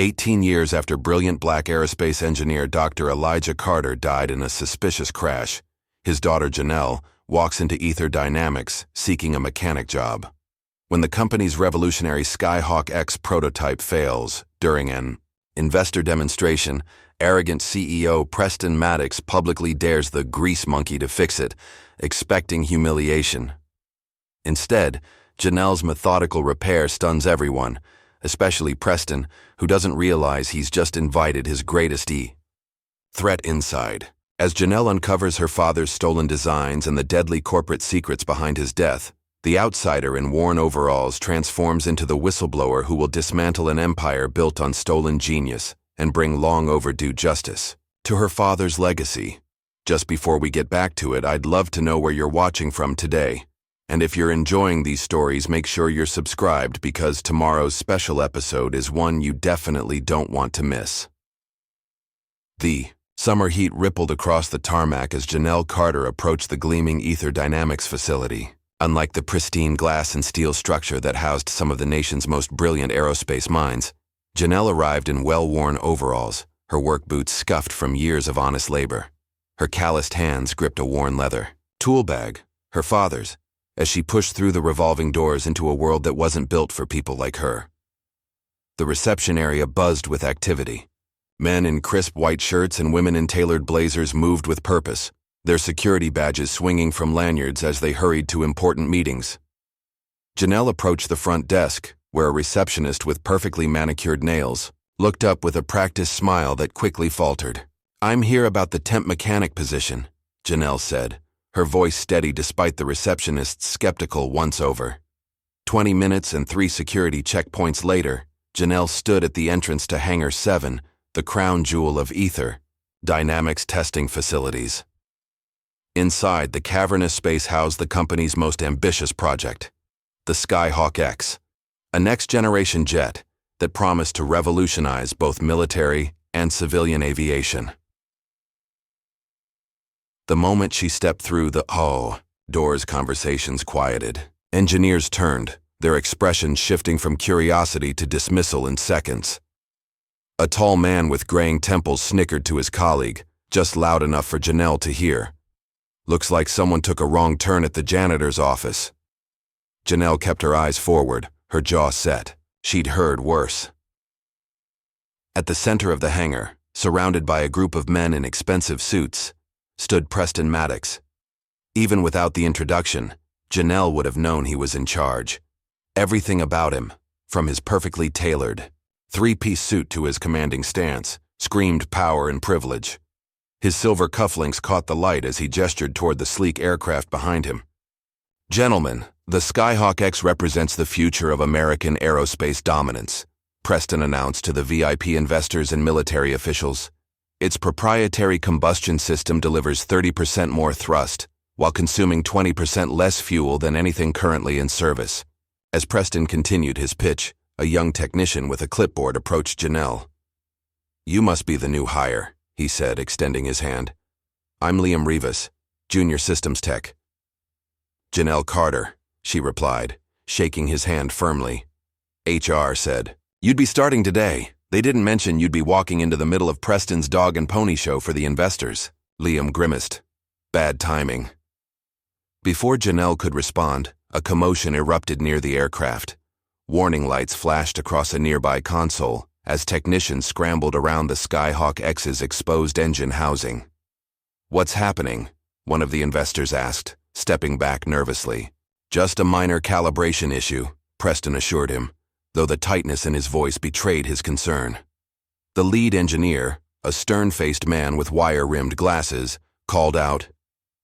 18 years after brilliant black aerospace engineer Dr. Elijah Carter died in a suspicious crash, his daughter Janelle walks into Aether Dynamics seeking a mechanic job. When the company's revolutionary SkyHawk-X prototype fails during an investor demonstration, arrogant CEO Preston Maddox publicly dares the grease monkey to fix it, expecting humiliation. Instead, Janelle's methodical repair stuns everyone, especially Preston, who doesn't realize he's just invited his greatest threat inside. As Janelle uncovers her father's stolen designs and the deadly corporate secrets behind his death, the outsider in worn overalls transforms into the whistleblower who will dismantle an empire built on stolen genius and bring long-overdue justice to her father's legacy. Just before we get back to it, I'd love to know where you're watching from today. And if you're enjoying these stories, make sure you're subscribed because tomorrow's special episode is one you definitely don't want to miss. The summer heat rippled across the tarmac as Janelle Carter approached the gleaming Aether Dynamics facility. Unlike the pristine glass and steel structure that housed some of the nation's most brilliant aerospace minds, Janelle arrived in well-worn overalls, her work boots scuffed from years of honest labor. Her calloused hands gripped a worn leather tool bag, her father's, as she pushed through the revolving doors into a world that wasn't built for people like her. The reception area buzzed with activity. Men in crisp white shirts and women in tailored blazers moved with purpose, their security badges swinging from lanyards as they hurried to important meetings. Janelle approached the front desk, where a receptionist with perfectly manicured nails looked up with a practiced smile that quickly faltered. "I'm here about the temp mechanic position," Janelle said, her voice steady despite the receptionist's skeptical once-over. 20 minutes and 3 security checkpoints later, Janelle stood at the entrance to Hangar 7, the crown jewel of Aether Dynamics testing facilities. Inside, the cavernous space housed the company's most ambitious project, the SkyHawk-X, a next-generation jet that promised to revolutionize both military and civilian aviation. The moment she stepped through the doors, conversations quieted. Engineers turned, their expressions shifting from curiosity to dismissal in seconds. A tall man with graying temples snickered to his colleague, just loud enough for Janelle to hear. "Looks like someone took a wrong turn at the janitor's office." Janelle kept her eyes forward, her jaw set. She'd heard worse. At the center of the hangar, surrounded by a group of men in expensive suits, stood Preston Maddox. Even without the introduction, Janelle would have known he was in charge. Everything about him, from his perfectly tailored three-piece suit to his commanding stance, screamed power and privilege. His silver cufflinks caught the light as he gestured toward the sleek aircraft behind him. "Gentlemen, the SkyHawk-X represents the future of American aerospace dominance," Preston announced to the VIP investors and military officials. Its proprietary combustion system delivers 30% more thrust, while consuming 20% less fuel than anything currently in service. As Preston continued his pitch, a young technician with a clipboard approached Janelle. "You must be the new hire," he said, extending his hand. "I'm Liam Rivas, Junior Systems Tech." "Janelle Carter," she replied, shaking his hand firmly. HR said, "You'd be starting today. They didn't mention you'd be walking into the middle of Preston's dog and pony show for the investors." Liam grimaced. "Bad timing." Before Janelle could respond, a commotion erupted near the aircraft. Warning lights flashed across a nearby console as technicians scrambled around the SkyHawk-X's exposed engine housing. "What's happening?" one of the investors asked, stepping back nervously. "Just a minor calibration issue," Preston assured him, though the tightness in his voice betrayed his concern. The lead engineer, a stern-faced man with wire-rimmed glasses, called out,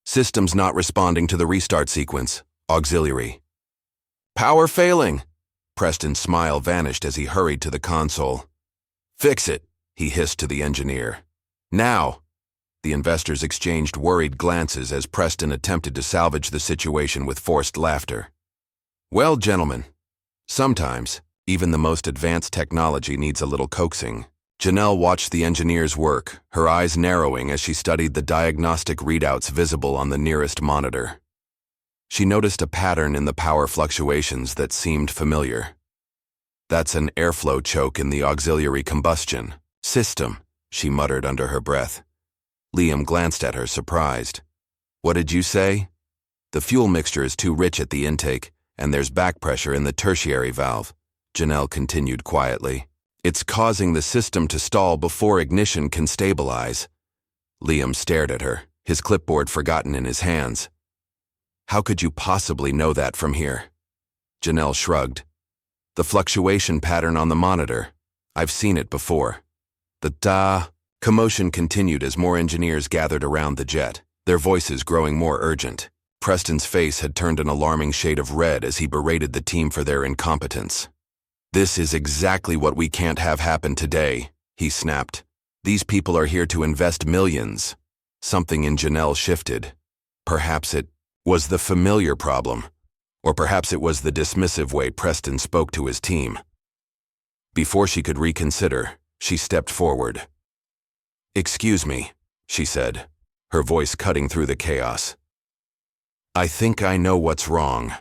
"Systems not responding to the restart sequence. Auxiliary." "Power failing." Preston's smile vanished as he hurried to the console. "Fix it," he hissed to the engineer. "Now." The investors exchanged worried glances as Preston attempted to salvage the situation with forced laughter. "Well, gentlemen, sometimes even the most advanced technology needs a little coaxing." Janelle watched the engineers work, her eyes narrowing as she studied the diagnostic readouts visible on the nearest monitor. She noticed a pattern in the power fluctuations that seemed familiar. That's an airflow choke in the auxiliary combustion system, she muttered under her breath. Liam glanced at her, surprised. What did you say? The fuel mixture is too rich at the intake, and there's back pressure in the tertiary valve, Janelle continued quietly. It's causing the system to stall before ignition can stabilize. Liam stared at her, his clipboard forgotten in his hands. How could you possibly know that from here? Janelle shrugged. The fluctuation pattern on the monitor. I've seen it before. The commotion continued as more engineers gathered around the jet, their voices growing more urgent. Preston's face had turned an alarming shade of red as he berated the team for their incompetence. This is exactly what we can't have happen today, he snapped. These people are here to invest millions. Something in Janelle shifted. Perhaps it was the familiar problem, or perhaps it was the dismissive way Preston spoke to his team. Before she could reconsider, she stepped forward. Excuse me, she said, her voice cutting through the chaos. I think I know what's wrong.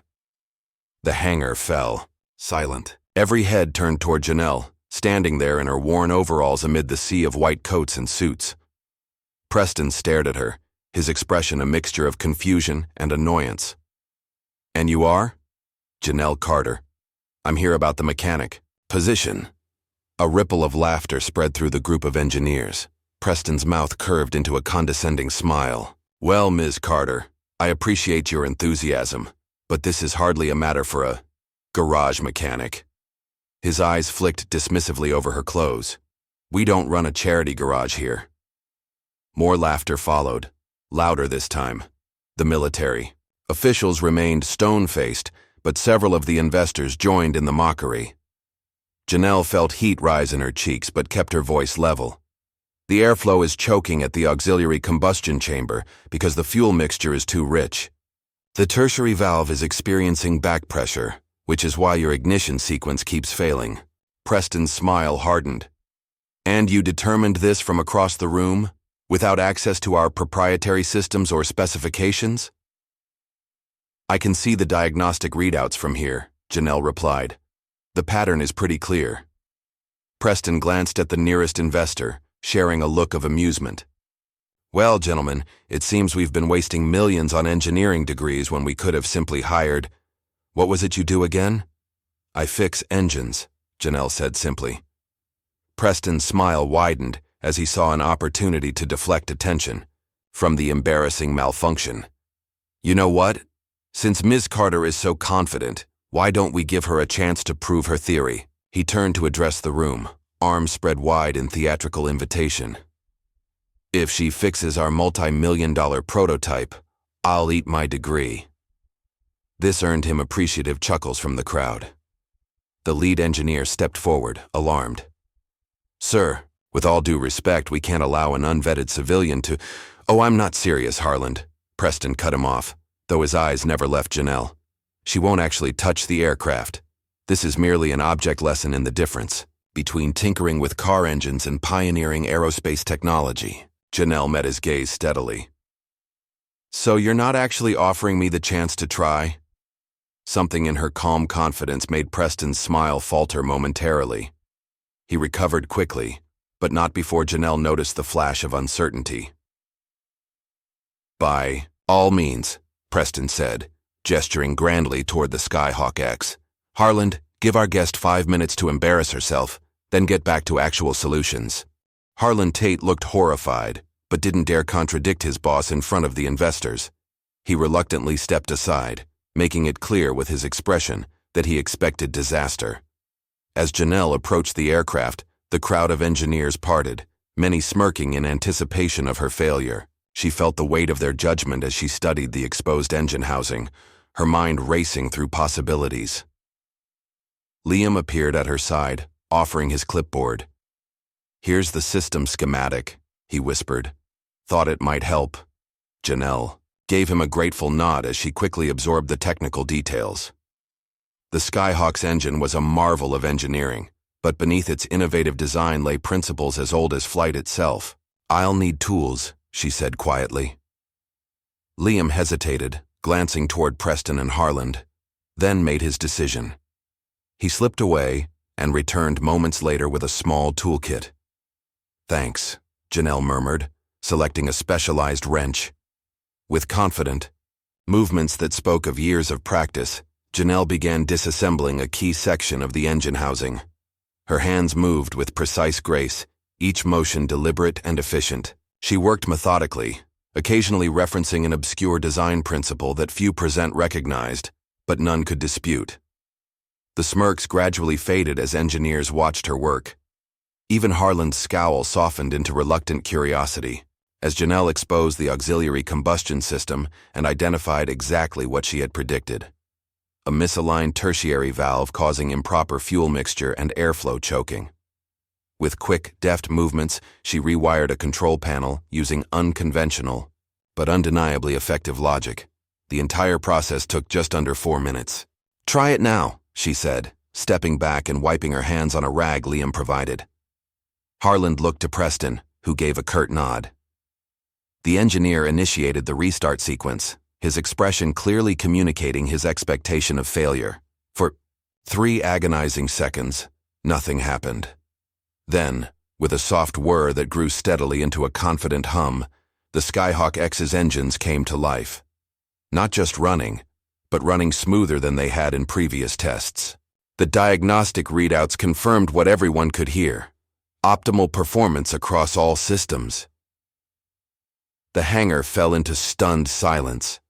The hangar fell, silent. Every head turned toward Janelle, standing there in her worn overalls amid the sea of white coats and suits. Preston stared at her, his expression a mixture of confusion and annoyance. And you are? Janelle Carter. I'm here about the mechanic position. A ripple of laughter spread through the group of engineers. Preston's mouth curved into a condescending smile. Well, Ms. Carter, I appreciate your enthusiasm, but this is hardly a matter for a garage mechanic. His eyes flicked dismissively over her clothes. We don't run a charity garage here. More laughter followed, louder this time. The military. Officials remained stone-faced, but several of the investors joined in the mockery. Janelle felt heat rise in her cheeks but kept her voice level. The airflow is choking at the auxiliary combustion chamber because the fuel mixture is too rich. The tertiary valve is experiencing back pressure, which is why your ignition sequence keeps failing. Preston's smile hardened. And you determined this from across the room, without access to our proprietary systems or specifications? I can see the diagnostic readouts from here, Janelle replied. The pattern is pretty clear. Preston glanced at the nearest investor, sharing a look of amusement. Well, gentlemen, it seems we've been wasting millions on engineering degrees when we could have simply hired. What was it you do again? I fix engines, Janelle said simply. Preston's smile widened as he saw an opportunity to deflect attention from the embarrassing malfunction. You know what? Since Ms. Carter is so confident, why don't we give her a chance to prove her theory? He turned to address the room, arms spread wide in theatrical invitation. If she fixes our multi-million-dollar prototype, I'll eat my degree. This earned him appreciative chuckles from the crowd. The lead engineer stepped forward, alarmed. Sir, with all due respect, we can't allow an unvetted civilian to— Oh, I'm not serious, Harland. Preston cut him off, though his eyes never left Janelle. She won't actually touch the aircraft. This is merely an object lesson in the difference between tinkering with car engines and pioneering aerospace technology. Janelle met his gaze steadily. So you're not actually offering me the chance to try? Something in her calm confidence made Preston's smile falter momentarily. He recovered quickly, but not before Janelle noticed the flash of uncertainty. By all means, Preston said, gesturing grandly toward the SkyHawk-X. Harland, give our guest 5 minutes to embarrass herself, then get back to actual solutions. Harland Tate looked horrified, but didn't dare contradict his boss in front of the investors. He reluctantly stepped aside, making it clear with his expression that he expected disaster. As Janelle approached the aircraft, the crowd of engineers parted, many smirking in anticipation of her failure. She felt the weight of their judgment as she studied the exposed engine housing, her mind racing through possibilities. Liam appeared at her side, offering his clipboard. Here's the system schematic, he whispered. Thought it might help. Janelle gave him a grateful nod as she quickly absorbed the technical details. The Skyhawk's engine was a marvel of engineering, but beneath its innovative design lay principles as old as flight itself. I'll need tools, she said quietly. Liam hesitated, glancing toward Preston and Harland, then made his decision. He slipped away, and returned moments later with a small toolkit. "Thanks," Janelle murmured, selecting a specialized wrench. With confident movements that spoke of years of practice, Janelle began disassembling a key section of the engine housing. Her hands moved with precise grace, each motion deliberate and efficient. She worked methodically, occasionally referencing an obscure design principle that few present recognized, but none could dispute. The smirks gradually faded as engineers watched her work. Even Harlan's scowl softened into reluctant curiosity, as Janelle exposed the auxiliary combustion system and identified exactly what she had predicted: a misaligned tertiary valve causing improper fuel mixture and airflow choking. With quick, deft movements, she rewired a control panel using unconventional, but undeniably effective logic. The entire process took just under 4 minutes. "Try it now," she said, stepping back and wiping her hands on a rag Liam provided. Harlan looked to Preston, who gave a curt nod. The engineer initiated the restart sequence, his expression clearly communicating his expectation of failure. For 3 agonizing seconds, nothing happened. Then, with a soft whir that grew steadily into a confident hum, the SkyHawk-X's engines came to life. Not just running, but running smoother than they had in previous tests. The diagnostic readouts confirmed what everyone could hear: optimal performance across all systems. The hangar fell into stunned silence.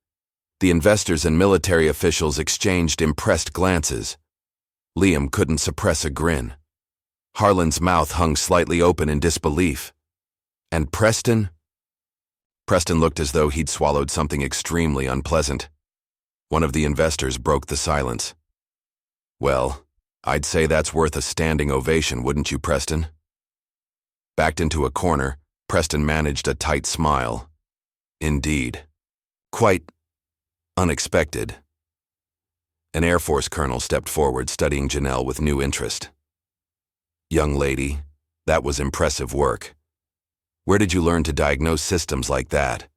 The investors and military officials exchanged impressed glances. Liam couldn't suppress a grin. Harlan's mouth hung slightly open in disbelief. And Preston? Preston looked as though he'd swallowed something extremely unpleasant. One of the investors broke the silence. "Well, I'd say that's worth a standing ovation, wouldn't you, Preston?" Backed into a corner, Preston managed a tight smile. "Indeed. Quite unexpected." An Air Force colonel stepped forward, studying Janelle with new interest. "Young lady, that was impressive work. Where did you learn to diagnose systems like that?"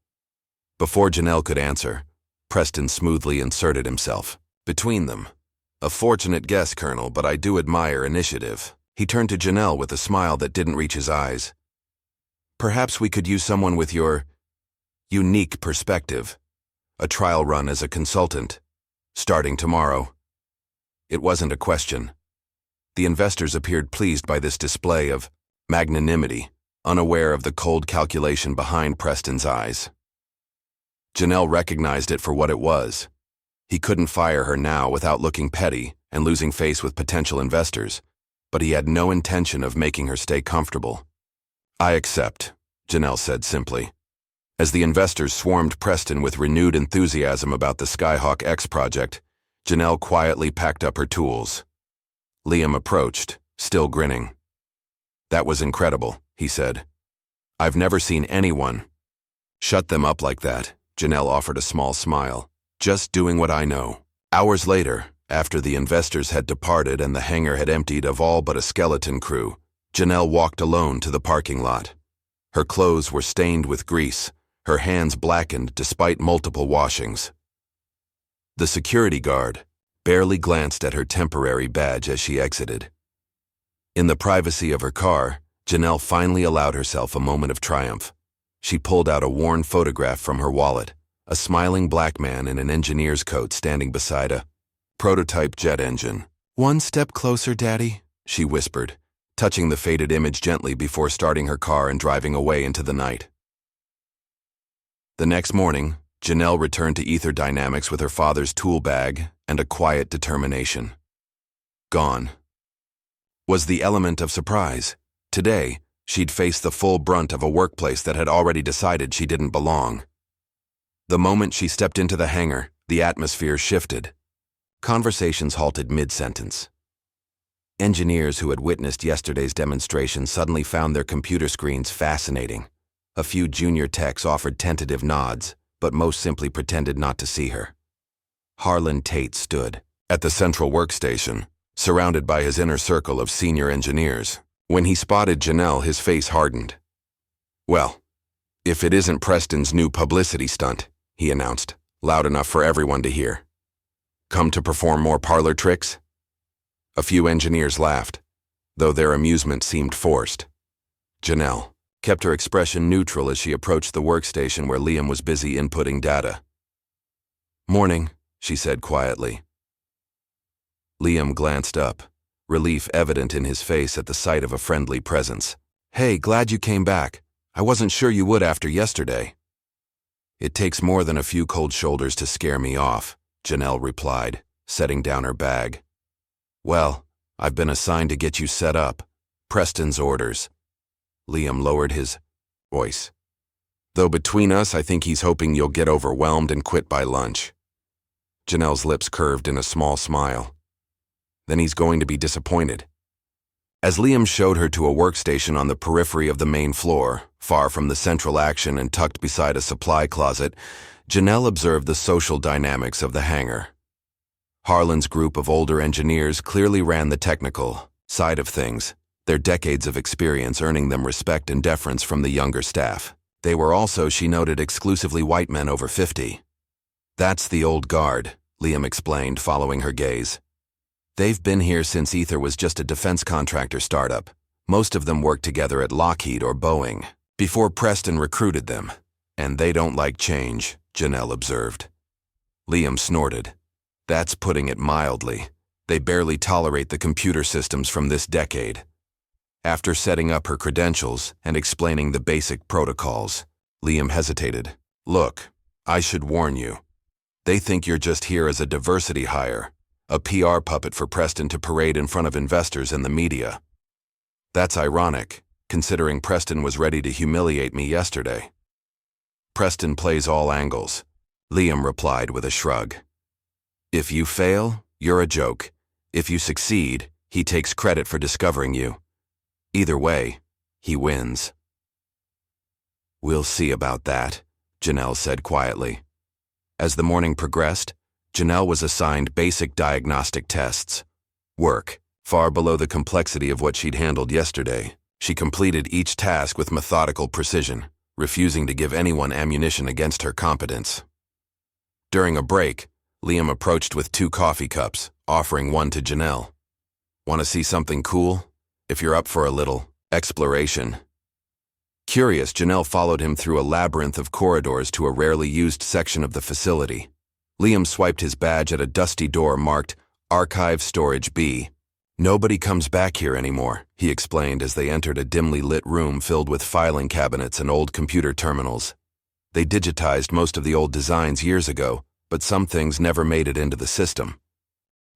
Before Janelle could answer, Preston smoothly inserted himself between them. "A fortunate guess, Colonel, but I do admire initiative." He turned to Janelle with a smile that didn't reach his eyes. "Perhaps we could use someone with your unique perspective. A trial run as a consultant, starting tomorrow." It wasn't a question. The investors appeared pleased by this display of magnanimity, unaware of the cold calculation behind Preston's eyes. Janelle recognized it for what it was. He couldn't fire her now without looking petty and losing face with potential investors, but he had no intention of making her stay comfortable. "I accept," Janelle said simply. As the investors swarmed Preston with renewed enthusiasm about the SkyHawk-X project, Janelle quietly packed up her tools. Liam approached, still grinning. "That was incredible," he said. "I've never seen anyone shut them up like that." Janelle offered a small smile. "Just doing what I know." Hours later, after the investors had departed and the hangar had emptied of all but a skeleton crew, Janelle walked alone to the parking lot. Her clothes were stained with grease, her hands blackened despite multiple washings. The security guard barely glanced at her temporary badge as she exited. In the privacy of her car, Janelle finally allowed herself a moment of triumph. She pulled out a worn photograph from her wallet, a smiling black man in an engineer's coat standing beside a prototype jet engine. "One step closer, Daddy," she whispered, touching the faded image gently before starting her car and driving away into the night. The next morning, Janelle returned to Aether Dynamics with her father's tool bag and a quiet determination. Gone was the element of surprise. Today, she'd face the full brunt of a workplace that had already decided she didn't belong. The moment she stepped into the hangar, the atmosphere shifted. Conversations halted mid-sentence. Engineers who had witnessed yesterday's demonstration suddenly found their computer screens fascinating. A few junior techs offered tentative nods, but most simply pretended not to see her. Harlan Tate stood at the central workstation, surrounded by his inner circle of senior engineers. When he spotted Janelle, his face hardened. "Well, if it isn't Preston's new publicity stunt," he announced, loud enough for everyone to hear. "Come to perform more parlor tricks?" A few engineers laughed, though their amusement seemed forced. Janelle kept her expression neutral as she approached the workstation where Liam was busy inputting data. "Morning," she said quietly. Liam glanced up, relief evident in his face at the sight of a friendly presence. "Hey, glad you came back. I wasn't sure you would after yesterday." "It takes more than a few cold shoulders to scare me off," Janelle replied, setting down her bag. "Well, I've been assigned to get you set up. Preston's orders." Liam lowered his voice. "Though between us, I think he's hoping you'll get overwhelmed and quit by lunch." Janelle's lips curved in a small smile. "Then he's going to be disappointed." As Liam showed her to a workstation on the periphery of the main floor, far from the central action and tucked beside a supply closet, Janelle observed the social dynamics of the hangar. Harlan's group of older engineers clearly ran the technical side of things, their decades of experience earning them respect and deference from the younger staff. They were also, she noted, exclusively white men over 50. "That's the old guard," Liam explained, following her gaze. "They've been here since Aether was just a defense contractor startup. Most of them worked together at Lockheed or Boeing before Preston recruited them. And they don't like change," Janelle observed. Liam snorted. "That's putting it mildly. They barely tolerate the computer systems from this decade." After setting up her credentials and explaining the basic protocols, Liam hesitated. "Look, I should warn you. They think you're just here as a diversity hire, a PR puppet for Preston to parade in front of investors and the media. That's ironic, considering Preston was ready to humiliate me yesterday." "Preston plays all angles," Liam replied with a shrug. "If you fail, you're a joke. If you succeed, he takes credit for discovering you. Either way, he wins." "We'll see about that," Janelle said quietly. As the morning progressed, Janelle was assigned basic diagnostic tests. Work, far below the complexity of what she'd handled yesterday. She completed each task with methodical precision, refusing to give anyone ammunition against her competence. During a break, Liam approached with 2 coffee cups, offering one to Janelle. "Want to see something cool? If you're up for a little exploration." Curious, Janelle followed him through a labyrinth of corridors to a rarely used section of the facility. Liam swiped his badge at a dusty door marked Archive Storage B. "Nobody comes back here anymore," he explained as they entered a dimly lit room filled with filing cabinets and old computer terminals. They digitized most of the old designs years ago, but some things never made it into the system.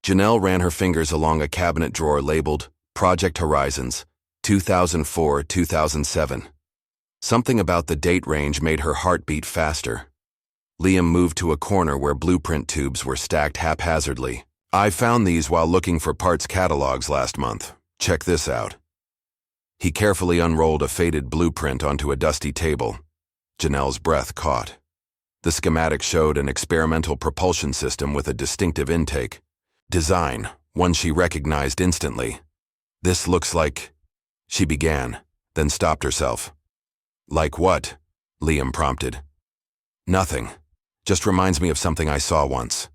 Janelle ran her fingers along a cabinet drawer labeled Project Horizons, 2004-2007. Something about the date range made her heart beat faster. Liam moved to a corner where blueprint tubes were stacked haphazardly. "I found these while looking for parts catalogs last month. Check this out." He carefully unrolled a faded blueprint onto a dusty table. Janelle's breath caught. The schematic showed an experimental propulsion system with a distinctive intake. Design, one she recognized instantly. "This looks like..." she began, then stopped herself. "Like what?" Liam prompted. "Nothing. Just reminds me of something I saw once."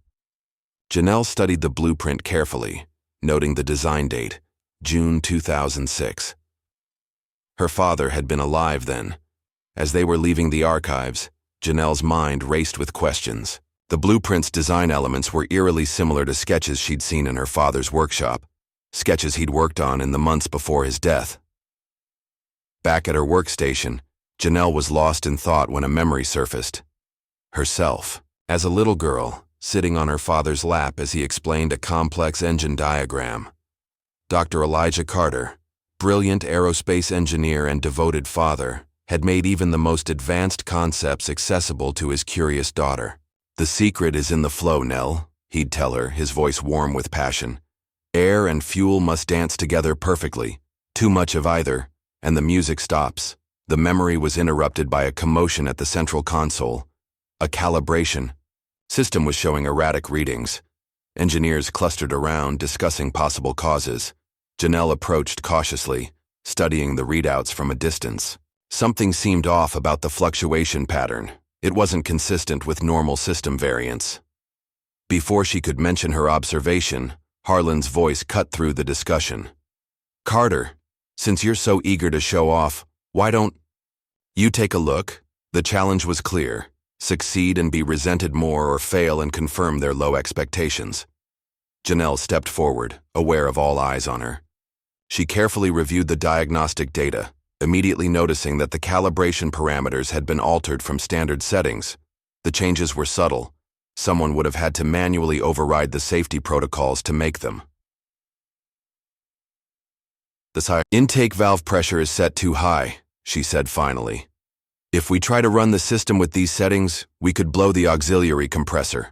Janelle studied the blueprint carefully, noting the design date, June 2006. Her father had been alive then. As they were leaving the archives, Janelle's mind raced with questions. The blueprint's design elements were eerily similar to sketches she'd seen in her father's workshop, sketches he'd worked on in the months before his death. Back at her workstation, Janelle was lost in thought when a memory surfaced. Herself, as a little girl, sitting on her father's lap as he explained a complex engine diagram. Dr. Elijah Carter, brilliant aerospace engineer and devoted father, had made even the most advanced concepts accessible to his curious daughter. "The secret is in the flow, Nell," he'd tell her, his voice warm with passion. "Air and fuel must dance together perfectly. Too much of either, and the music stops." The memory was interrupted by a commotion at the central console. A calibration. System was showing erratic readings. Engineers clustered around, discussing possible causes. Janelle approached cautiously, studying the readouts from a distance. Something seemed off about the fluctuation pattern. It wasn't consistent with normal system variants. Before she could mention her observation, Harlan's voice cut through the discussion. Carter, since you're so eager to show off, why don't you take a look? The challenge was clear. Succeed and be resented more, or fail and confirm their low expectations. Janelle stepped forward, aware of all eyes on her. She carefully reviewed the diagnostic data, immediately noticing that the calibration parameters had been altered from standard settings. The changes were subtle. Someone would have had to manually override the safety protocols to make them. The intake valve pressure is set too high, she said finally. If we try to run the system with these settings, we could blow the auxiliary compressor.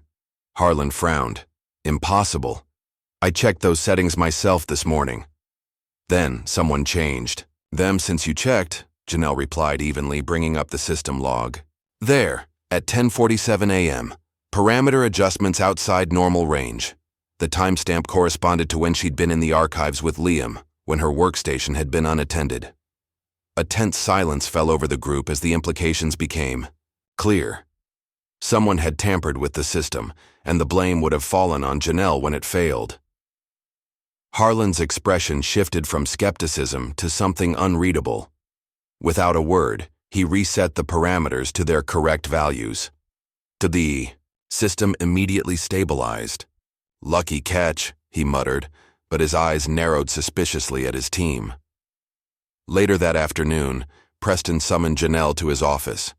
Harlan frowned. Impossible. I checked those settings myself this morning. Then someone changed. Them since you checked, Janelle replied evenly, bringing up the system log. There, at 10:47 a.m. Parameter adjustments outside normal range. The timestamp corresponded to when she'd been in the archives with Liam, when her workstation had been unattended. A tense silence fell over the group as the implications became clear. Someone had tampered with the system, and the blame would have fallen on Janelle when it failed. Harlan's expression shifted from skepticism to something unreadable. Without a word, he reset the parameters to their correct values. The system immediately stabilized. Lucky catch, he muttered, but his eyes narrowed suspiciously at his team. Later that afternoon, Preston summoned Janelle to his office,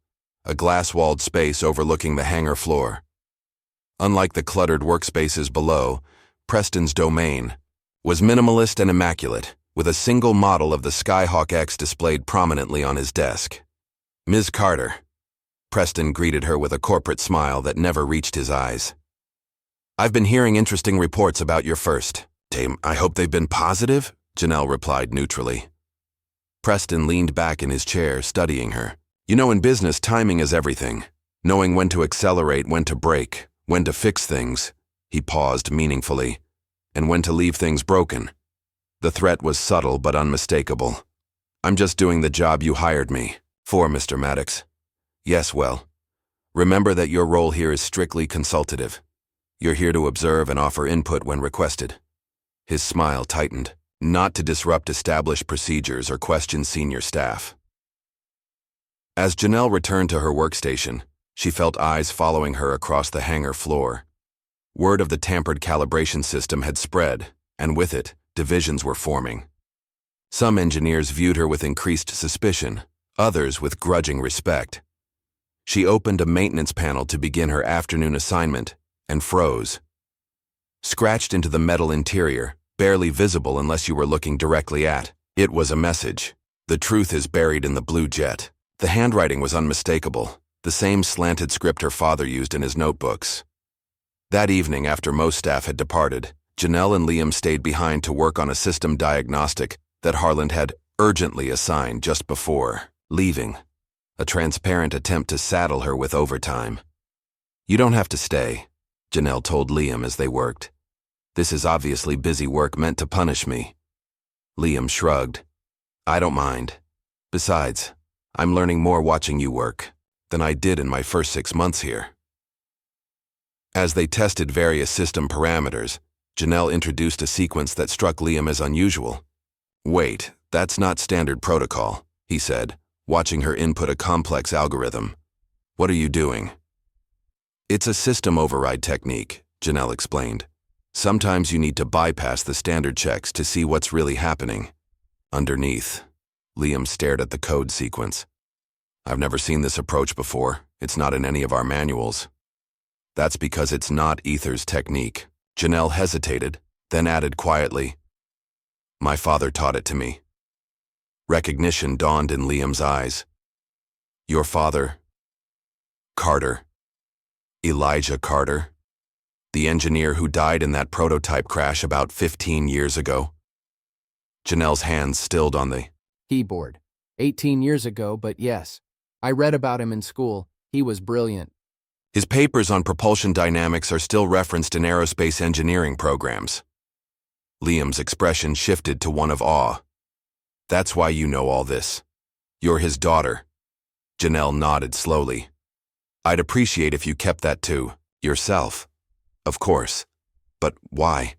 a glass-walled space overlooking the hangar floor. Unlike the cluttered workspaces below, Preston's domain was minimalist and immaculate, with a single model of the SkyHawk-X displayed prominently on his desk. Ms. Carter. Preston greeted her with a corporate smile that never reached his eyes. I've been hearing interesting reports about your first team. I hope they've been positive, Janelle replied neutrally. Preston leaned back in his chair, studying her. You know, in business, timing is everything. Knowing when to accelerate, when to brake, when to fix things. He paused meaningfully. And when to leave things broken. The threat was subtle but unmistakable. I'm just doing the job you hired me for, Mr. Maddox. Yes, well. Remember that your role here is strictly consultative. You're here to observe and offer input when requested. His smile tightened. Not to disrupt established procedures or question senior staff. As Janelle returned to her workstation, she felt eyes following her across the hangar floor. Word of the tampered calibration system had spread, and with it, divisions were forming. Some engineers viewed her with increased suspicion, others with grudging respect. She opened a maintenance panel to begin her afternoon assignment, and froze. Scratched into the metal interior, barely visible unless you were looking directly at it, was a message. The truth is buried in the blue jet. The handwriting was unmistakable, the same slanted script her father used in his notebooks. That evening, after most staff had departed, Janelle and Liam stayed behind to work on a system diagnostic that Harlan had urgently assigned just before leaving, a transparent attempt to saddle her with overtime. You don't have to stay, Janelle told Liam as they worked. This is obviously busy work meant to punish me. Liam shrugged. I don't mind. Besides, I'm learning more watching you work than I did in my first 6 months here. As they tested various system parameters, Janelle introduced a sequence that struck Liam as unusual. Wait, that's not standard protocol, he said, watching her input a complex algorithm. What are you doing? It's a system override technique, Janelle explained. Sometimes you need to bypass the standard checks to see what's really happening. Underneath, Liam stared at the code sequence. I've never seen this approach before. It's not in any of our manuals. That's because it's not Aether's technique. Janelle hesitated, then added quietly, My father taught it to me. Recognition dawned in Liam's eyes. Your father? Carter. Elijah Carter? The engineer who died in that prototype crash about 15 years ago. Janelle's hands stilled on the keyboard. 18 years ago, but yes. I read about him in school. He was brilliant. His papers on propulsion dynamics are still referenced in aerospace engineering programs. Liam's expression shifted to one of awe. That's why you know all this. You're his daughter. Janelle nodded slowly. I'd appreciate if you kept that to yourself. Of course. But why?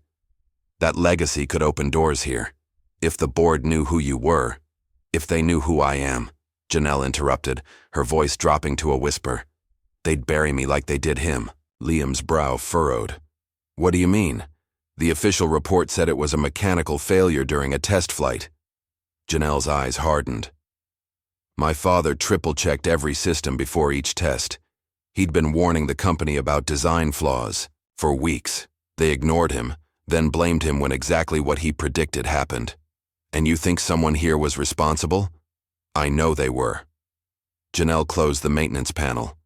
That legacy could open doors here. If the board knew who you were, if they knew who I am, Janelle interrupted, her voice dropping to a whisper. They'd bury me like they did him. Liam's brow furrowed. What do you mean? The official report said it was a mechanical failure during a test flight. Janelle's eyes hardened. My father triple-checked every system before each test. He'd been warning the company about design flaws for weeks. They ignored him, then blamed him when exactly what he predicted happened. And you think someone here was responsible? I know they were. Janelle closed the maintenance panel.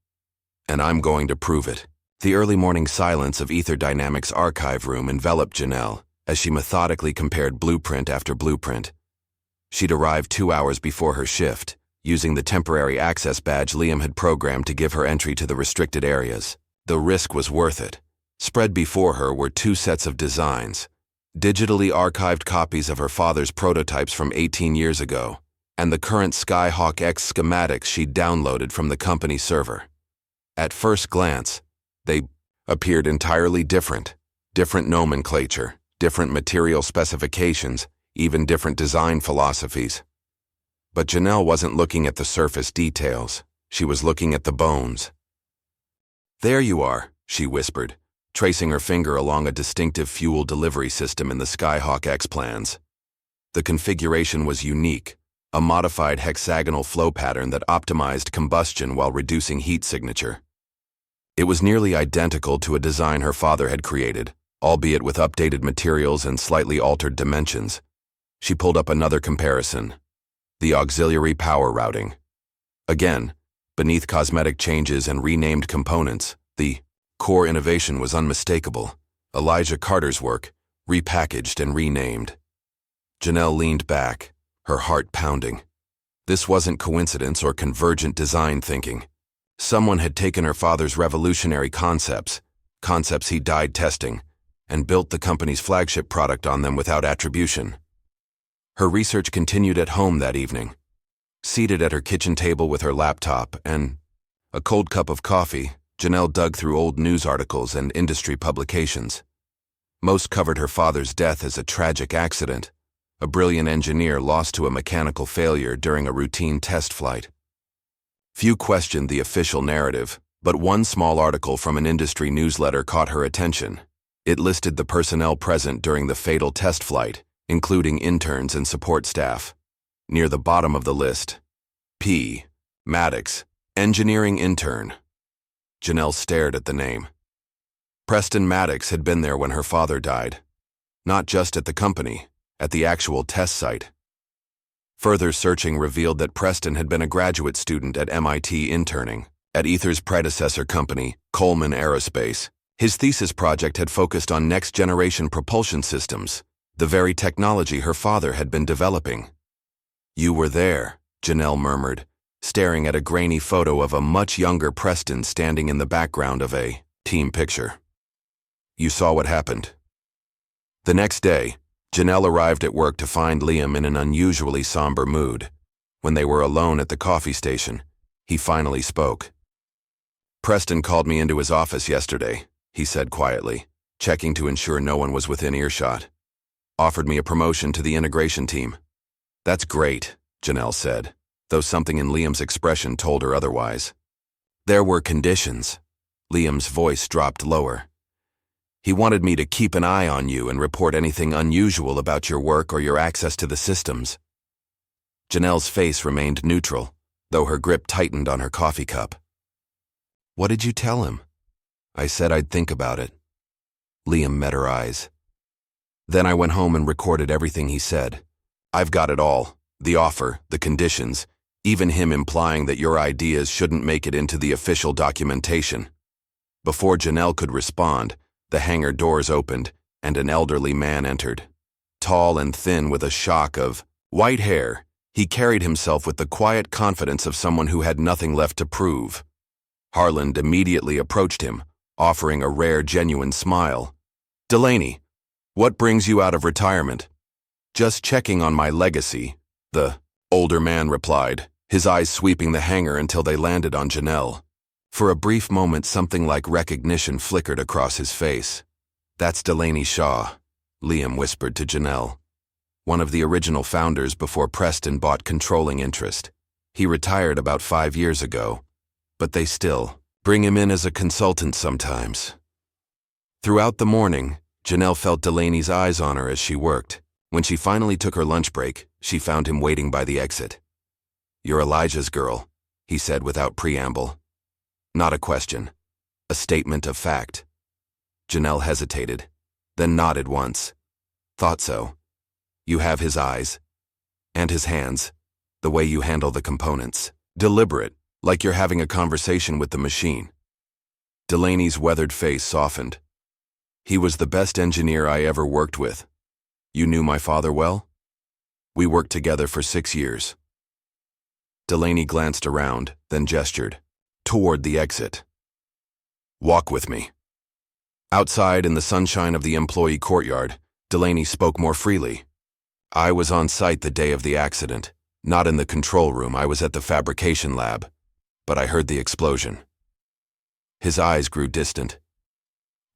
And I'm going to prove it. The early morning silence of Aether Dynamics' archive room enveloped Janelle as she methodically compared blueprint after blueprint. She'd arrived 2 hours before her shift, using the temporary access badge Liam had programmed to give her entry to the restricted areas. The risk was worth it. Spread before her were 2 sets of designs, digitally archived copies of her father's prototypes from 18 years ago, and the current SkyHawk-X schematics she'd downloaded from the company server. At first glance, they appeared entirely different. Different nomenclature, different material specifications, even different design philosophies. But Janelle wasn't looking at the surface details. She was looking at the bones. There you are, she whispered, tracing her finger along a distinctive fuel delivery system in the SkyHawk-X plans. The configuration was unique, a modified hexagonal flow pattern that optimized combustion while reducing heat signature. It was nearly identical to a design her father had created, albeit with updated materials and slightly altered dimensions. She pulled up another comparison. The auxiliary power routing. Again, beneath cosmetic changes and renamed components, the core innovation was unmistakable. Elijah Carter's work, repackaged and renamed. Janelle leaned back, her heart pounding. This wasn't coincidence or convergent design thinking. Someone had taken her father's revolutionary concepts he died testing, and built the company's flagship product on them without attribution. Her research continued at home that evening. Seated at her kitchen table with her laptop and a cold cup of coffee, Janelle dug through old news articles and industry publications. Most covered her father's death as a tragic accident, a brilliant engineer lost to a mechanical failure during a routine test flight. Few questioned the official narrative, but one small article from an industry newsletter caught her attention. It listed the personnel present during the fatal test flight, including interns and support staff. Near the bottom of the list, P. Maddox, engineering intern. Janelle stared at the name. Preston Maddox had been there when her father died. Not just at the company, at the actual test site. Further searching revealed that Preston had been a graduate student at MIT interning, at Aether's predecessor company, Coleman Aerospace. His thesis project had focused on next-generation propulsion systems, the very technology her father had been developing. You were there, Janelle murmured, staring at a grainy photo of a much younger Preston standing in the background of a team picture. You saw what happened. The next day, Janelle arrived at work to find Liam in an unusually somber mood. When they were alone at the coffee station, he finally spoke. Preston called me into his office yesterday, he said quietly, checking to ensure no one was within earshot. Offered me a promotion to the integration team. That's great, Janelle said, though something in Liam's expression told her otherwise. There were conditions. Liam's voice dropped lower. He wanted me to keep an eye on you and report anything unusual about your work or your access to the systems. Janelle's face remained neutral, though her grip tightened on her coffee cup. What did you tell him? I said I'd think about it. Liam met her eyes. Then I went home and recorded everything he said. I've got it all, the offer, the conditions, even him implying that your ideas shouldn't make it into the official documentation. Before Janelle could respond, the hangar doors opened, and an elderly man entered. Tall and thin with a shock of white hair, he carried himself with the quiet confidence of someone who had nothing left to prove. Harland immediately approached him, offering a rare, genuine smile. Delaney, what brings you out of retirement? Just checking on my legacy, the older man replied, his eyes sweeping the hangar until they landed on Janelle. For a brief moment, something like recognition flickered across his face. That's Delaney Shaw, Liam whispered to Janelle, one of the original founders before Preston bought controlling interest. He retired about 5 years ago, but they still bring him in as a consultant sometimes. Throughout the morning, Janelle felt Delaney's eyes on her as she worked. When she finally took her lunch break, she found him waiting by the exit. "You're Elijah's girl," he said without preamble. Not a question, a statement of fact. Janelle hesitated, then nodded once. "Thought so. You have his eyes. And his hands. The way you handle the components. Deliberate, like you're having a conversation with the machine." Delaney's weathered face softened. "He was the best engineer I ever worked with. You knew my father well?" "We worked together for 6 years. Delaney glanced around, then gestured toward the exit. "Walk with me." Outside in the sunshine of the employee courtyard, Delaney spoke more freely. "I was on site the day of the accident. Not in the control room, I was at the fabrication lab. But I heard the explosion." His eyes grew distant.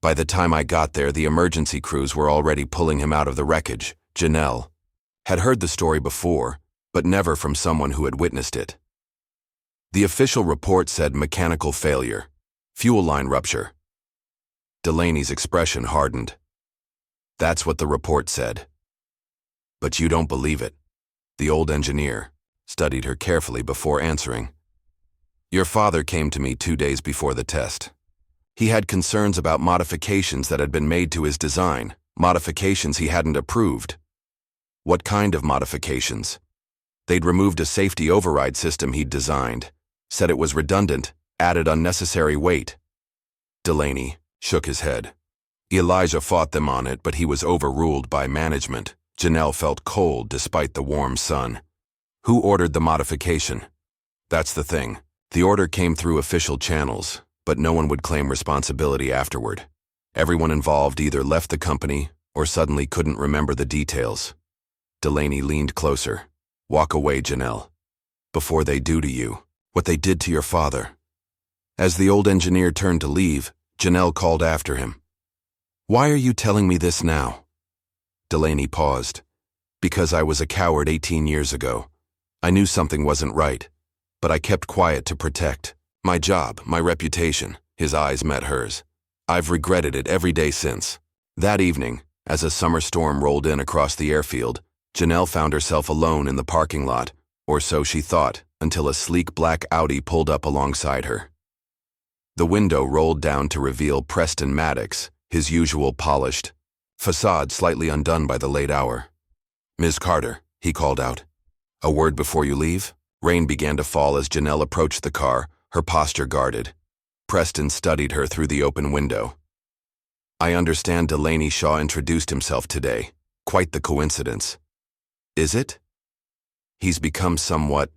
"By the time I got there, the emergency crews were already pulling him out of the wreckage." Janelle had heard the story before, but never from someone who had witnessed it. The official report said mechanical failure, fuel line rupture. Delaney's expression hardened. "That's what the report said. But you don't believe it." The old engineer studied her carefully before answering. "Your father came to me 2 days before the test. He had concerns about modifications that had been made to his design, modifications he hadn't approved." "What kind of modifications?" "They'd removed a safety override system he'd designed, said it was redundant, added unnecessary weight." Delaney shook his head. "Elijah fought them on it, but he was overruled by management." Janelle felt cold despite the warm sun. "Who ordered the modification?" "That's the thing. The order came through official channels, but no one would claim responsibility afterward. Everyone involved either left the company or suddenly couldn't remember the details." Delaney leaned closer. "Walk away, Janelle. Before they do to you what they did to your father." As the old engineer turned to leave, Janelle called after him. "Why are you telling me this now?" Delaney paused. "Because I was a coward 18 years ago. I knew something wasn't right, but I kept quiet to protect my job, my reputation." His eyes met hers. "I've regretted it every day since." That evening, as a summer storm rolled in across the airfield, Janelle found herself alone in the parking lot, or so she thought, until a sleek black Audi pulled up alongside her. The window rolled down to reveal Preston Maddox, his usual polished facade slightly undone by the late hour. "Ms. Carter," he called out. "A word before you leave?" Rain began to fall as Janelle approached the car, her posture guarded. Preston studied her through the open window. "I understand Delaney Shaw introduced himself today. Quite the coincidence." "Is it?" "He's become somewhat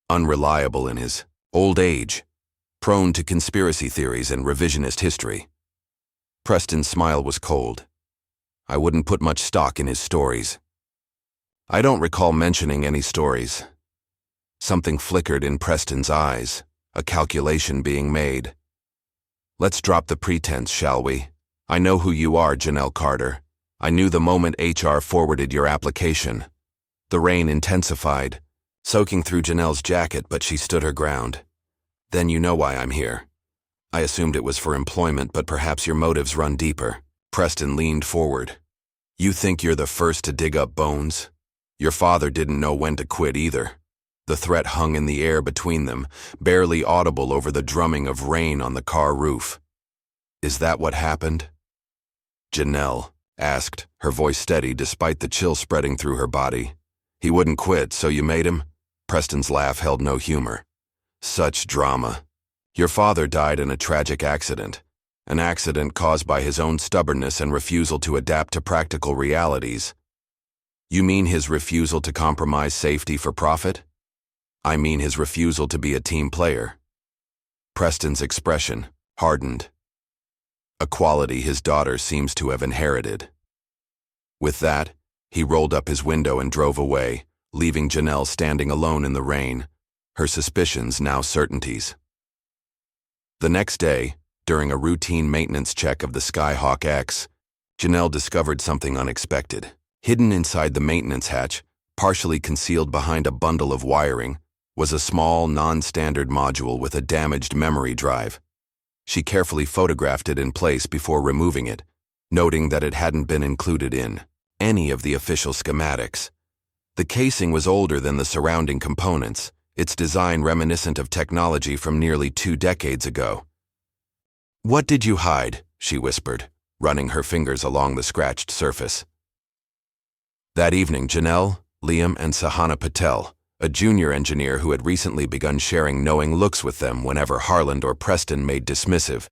unreliable in his old age, prone to conspiracy theories and revisionist history." Preston's smile was cold. "I wouldn't put much stock in his stories." "I don't recall mentioning any stories." Something flickered in Preston's eyes, a calculation being made. "Let's drop the pretense, shall we? I know who you are, Janelle Carter. I knew the moment HR forwarded your application." The rain intensified, soaking through Janelle's jacket, but she stood her ground. "Then you know why I'm here. I assumed it was for employment, but perhaps your motives run deeper." Preston leaned forward. "You think you're the first to dig up bones? Your father didn't know when to quit either." The threat hung in the air between them, barely audible over the drumming of rain on the car roof. "Is that what happened?" Janelle asked, her voice steady despite the chill spreading through her body. "He wouldn't quit, so you made him?" Preston's laugh held no humor. "Such drama. Your father died in a tragic accident. An accident caused by his own stubbornness and refusal to adapt to practical realities." "You mean his refusal to compromise safety for profit?" "I mean his refusal to be a team player." Preston's expression hardened. A quality his daughter seems to have inherited. With that, he rolled up his window and drove away, leaving Janelle standing alone in the rain, her suspicions now certainties. The next day, during a routine maintenance check of the SkyHawk-X, Janelle discovered something unexpected. Hidden inside the maintenance hatch, partially concealed behind a bundle of wiring, was a small, non-standard module with a damaged memory drive. She carefully photographed it in place before removing it, noting that it hadn't been included in any of the official schematics. The casing was older than the surrounding components, its design reminiscent of technology from nearly 2 decades ago. "What did you hide?" she whispered, running her fingers along the scratched surface. That evening, Janelle, Liam, and Sahana Patel, a junior engineer who had recently begun sharing knowing looks with them whenever Harland or Preston made dismissive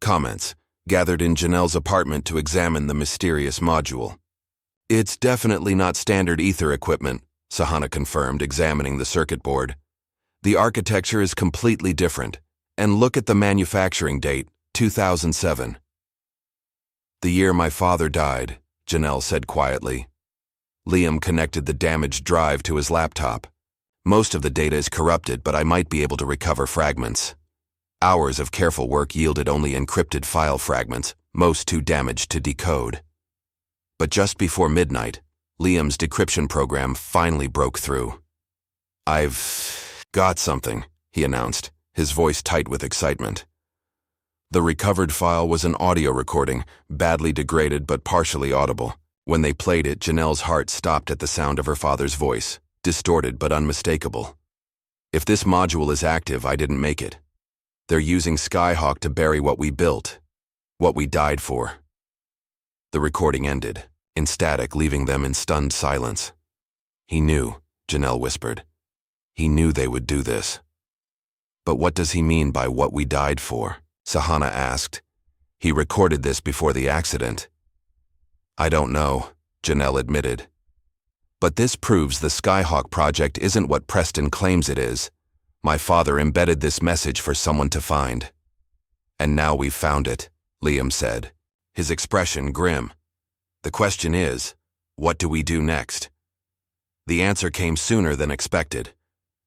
comments, gathered in Janelle's apartment to examine the mysterious module. "It's definitely not standard Aether equipment," Sahana confirmed, examining the circuit board. "The architecture is completely different, and look at the manufacturing date, 2007. "The year my father died," Janelle said quietly. Liam connected the damaged drive to his laptop. "Most of the data is corrupted, but I might be able to recover fragments." Hours of careful work yielded only encrypted file fragments, most too damaged to decode. But just before midnight, Liam's decryption program finally broke through. "I've got something," he announced, his voice tight with excitement. The recovered file was an audio recording, badly degraded but partially audible. When they played it, Janelle's heart stopped at the sound of her father's voice, distorted but unmistakable. "If this module is active, I didn't make it. They're using SkyHawk to bury what we built, what we died for." The recording ended, in static, leaving them in stunned silence. "He knew," Janelle whispered. "He knew they would do this." "But what does he mean by what we died for?" Sahana asked. "He recorded this before the accident." "I don't know," Janelle admitted. "But this proves the SkyHawk project isn't what Preston claims it is. My father embedded this message for someone to find." "And now we've found it," Liam said, his expression grim. "The question is, what do we do next?" The answer came sooner than expected.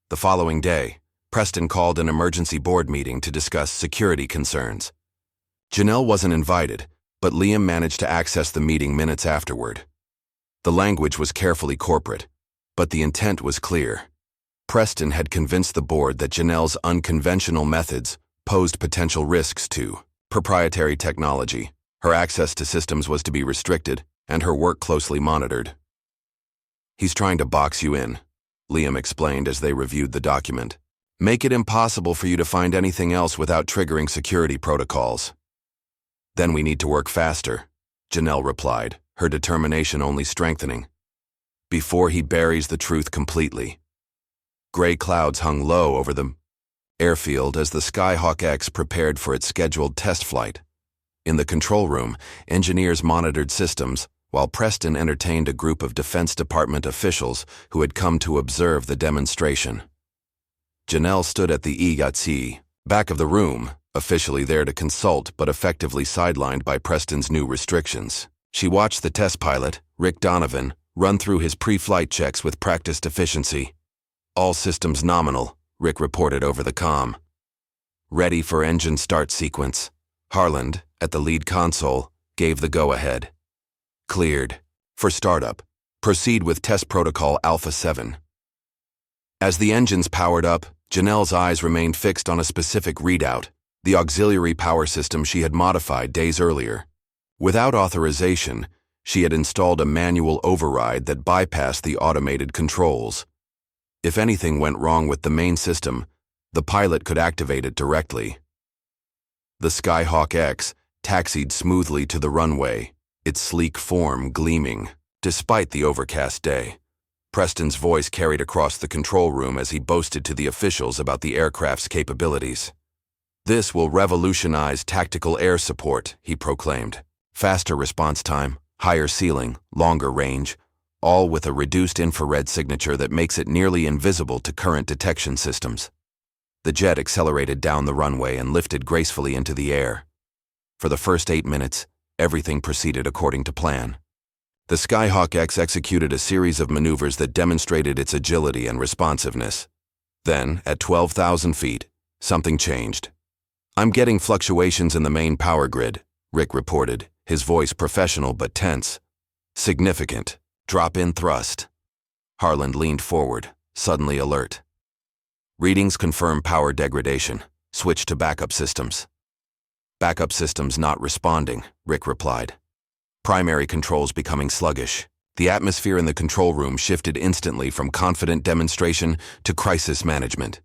The following day, Preston called an emergency board meeting to discuss security concerns. Janelle wasn't invited, but Liam managed to access the meeting minutes afterward. The language was carefully corporate, but the intent was clear. Preston had convinced the board that Janelle's unconventional methods posed potential risks to proprietary technology. Her access to systems was to be restricted, and her work closely monitored. "He's trying to box you in," Liam explained as they reviewed the document. "Make it impossible for you to find anything else without triggering security protocols." "Then we need to work faster," Janelle replied, her determination only strengthening. "Before he buries the truth completely." Gray clouds hung low over the airfield as the SkyHawk-X prepared for its scheduled test flight. In the control room, engineers monitored systems, while Preston entertained a group of Defense Department officials who had come to observe the demonstration. Janelle stood at the EATC, back of the room, officially there to consult but effectively sidelined by Preston's new restrictions. She watched the test pilot, Rick Donovan, run through his pre-flight checks with practiced efficiency. "All systems nominal," Rick reported over the comm. "Ready for engine start sequence." Harland, at the lead console, gave the go-ahead. "Cleared. For startup, proceed with test protocol Alpha 7. As the engines powered up, Janelle's eyes remained fixed on a specific readout, the auxiliary power system she had modified days earlier. Without authorization, she had installed a manual override that bypassed the automated controls. If anything went wrong with the main system, the pilot could activate it directly. The SkyHawk-X taxied smoothly to the runway, its sleek form gleaming, despite the overcast day. Preston's voice carried across the control room as he boasted to the officials about the aircraft's capabilities. "This will revolutionize tactical air support," he proclaimed. "Faster response time, higher ceiling, longer range, all with a reduced infrared signature that makes it nearly invisible to current detection systems." The jet accelerated down the runway and lifted gracefully into the air. For the first 8 minutes, everything proceeded according to plan. The SkyHawk-X executed a series of maneuvers that demonstrated its agility and responsiveness. Then, at 12,000 feet, something changed. "I'm getting fluctuations in the main power grid," Rick reported, his voice professional but tense. Significant. Drop-in thrust. Harland leaned forward, suddenly alert. Readings confirm power degradation. Switch to backup systems. Backup systems not responding, Rick replied. Primary controls becoming sluggish. The atmosphere in the control room shifted instantly from confident demonstration to crisis management.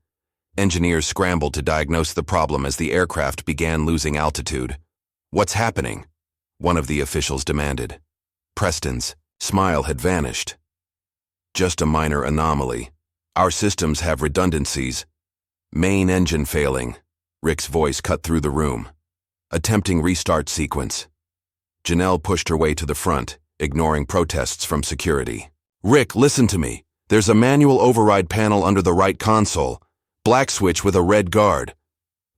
Engineers scrambled to diagnose the problem as the aircraft began losing altitude. "What's happening?" one of the officials demanded. Preston's smile had vanished. "Just a minor anomaly. Our systems have redundancies. Main engine failing." Rick's voice cut through the room. Attempting restart sequence. Janelle pushed her way to the front, ignoring protests from security. "Rick, listen to me. There's a manual override panel under the right console. Black switch with a red guard."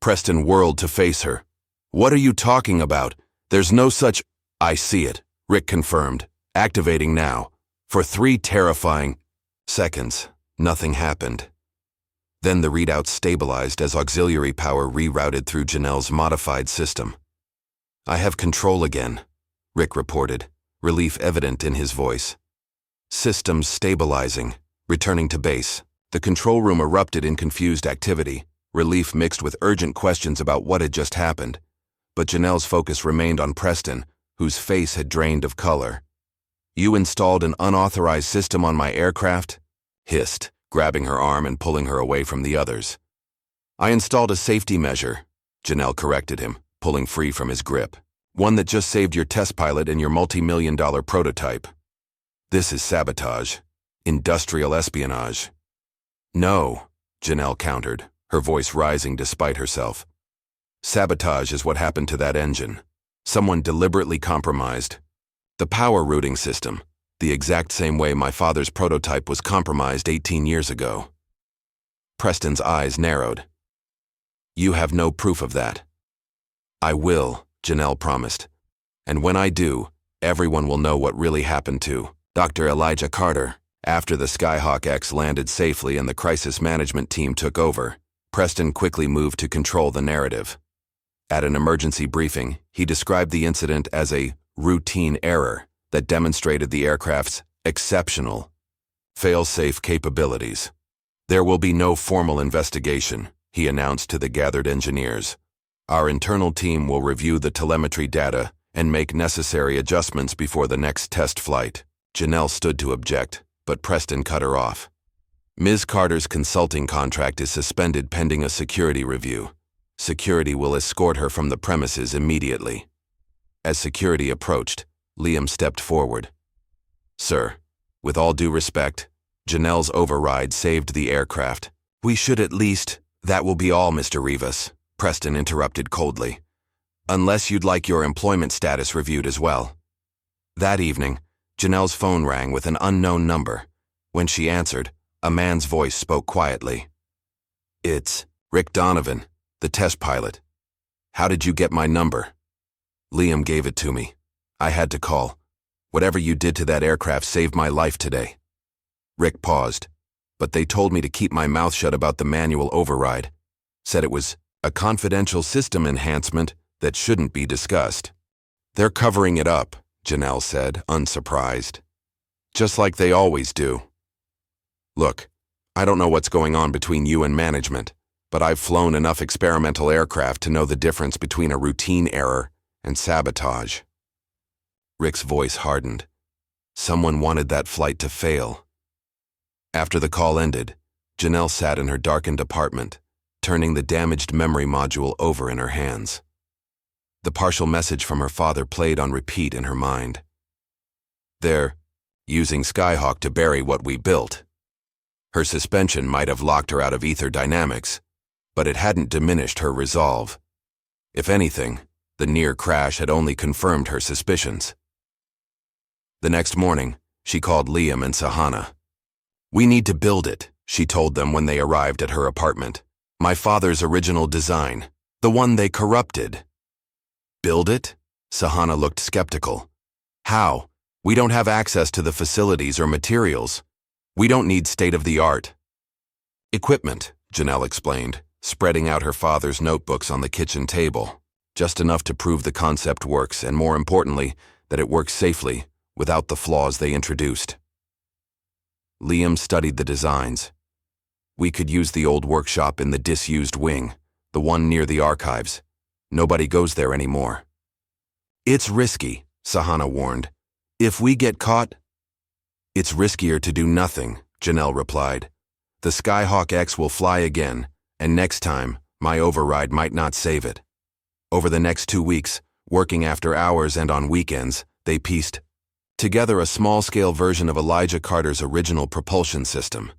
Preston whirled to face her. "What are you talking about? There's no such—" "I see it," Rick confirmed, activating now. For 3 terrifying seconds, nothing happened. Then the readout stabilized as auxiliary power rerouted through Janelle's modified system. "I have control again," Rick reported, relief evident in his voice. "Systems stabilizing, returning to base." The control room erupted in confused activity, relief mixed with urgent questions about what had just happened. But Janelle's focus remained on Preston, whose face had drained of color. "You installed an unauthorized system on my aircraft?" hissed, grabbing her arm and pulling her away from the others. "I installed a safety measure," Janelle corrected him, pulling free from his grip. "One that just saved your test pilot and your multi-million-dollar prototype. This is sabotage. Industrial espionage." "No," Janelle countered, her voice rising despite herself. "Sabotage is what happened to that engine. Someone deliberately compromised the power routing system, the exact same way my father's prototype was compromised 18 years ago." Preston's eyes narrowed. "You have no proof of that." "I will," Janelle promised. "And when I do, everyone will know what really happened to Dr. Elijah Carter." After the SkyHawk-X landed safely and the crisis management team took over, Preston quickly moved to control the narrative. At an emergency briefing, he described the incident as a routine error that demonstrated the aircraft's exceptional fail-safe capabilities. "There will be no formal investigation," he announced to the gathered engineers. "Our internal team will review the telemetry data and make necessary adjustments before the next test flight." Janelle stood to object, but Preston cut her off. "Ms. Carter's consulting contract is suspended pending a security review. Security will escort her from the premises immediately." As security approached, Liam stepped forward. "Sir, with all due respect, Janelle's override saved the aircraft. We should at least—" "That will be all, Mr. Rivas," Preston interrupted coldly. "Unless you'd like your employment status reviewed as well." That evening, Janelle's phone rang with an unknown number. When she answered, a man's voice spoke quietly. "It's Rick Donovan, the test pilot. How did you get my number?" "Liam gave it to me. I had to call. Whatever you did to that aircraft saved my life today." Rick paused, but they told me to keep my mouth shut about the manual override. Said it was a confidential system enhancement that shouldn't be discussed. "They're covering it up," Janelle said, unsurprised. "Just like they always do. Look, I don't know what's going on between you and management, but I've flown enough experimental aircraft to know the difference between a routine error and sabotage." Rick's voice hardened. Someone wanted that flight to fail. After the call ended, Janelle sat in her darkened apartment, turning the damaged memory module over in her hands. The partial message from her father played on repeat in her mind. "They're using Skyhawk to bury what we built." Her suspension might have locked her out of Aether Dynamics, but it hadn't diminished her resolve. If anything, the near crash had only confirmed her suspicions. The next morning, she called Liam and Sahana. "We need to build it," she told them when they arrived at her apartment. "My father's original design, the one they corrupted." "Build it?" Sahana looked skeptical. "How? We don't have access to the facilities or materials. We don't need state-of-the-art equipment," Janelle explained, spreading out her father's notebooks on the kitchen table. just enough to prove the concept works, and more importantly, that it works safely, without the flaws they introduced. Liam studied the designs. We could use the old workshop in the disused wing, the one near the archives. Nobody goes there anymore. It's risky, Sahana warned. If we get caught... It's riskier to do nothing, Janelle replied. The SkyHawk-X will fly again, and next time, my override might not save it. Over the next 2 weeks, working after hours and on weekends, they pieced together a small-scale version of Elijah Carter's original propulsion system.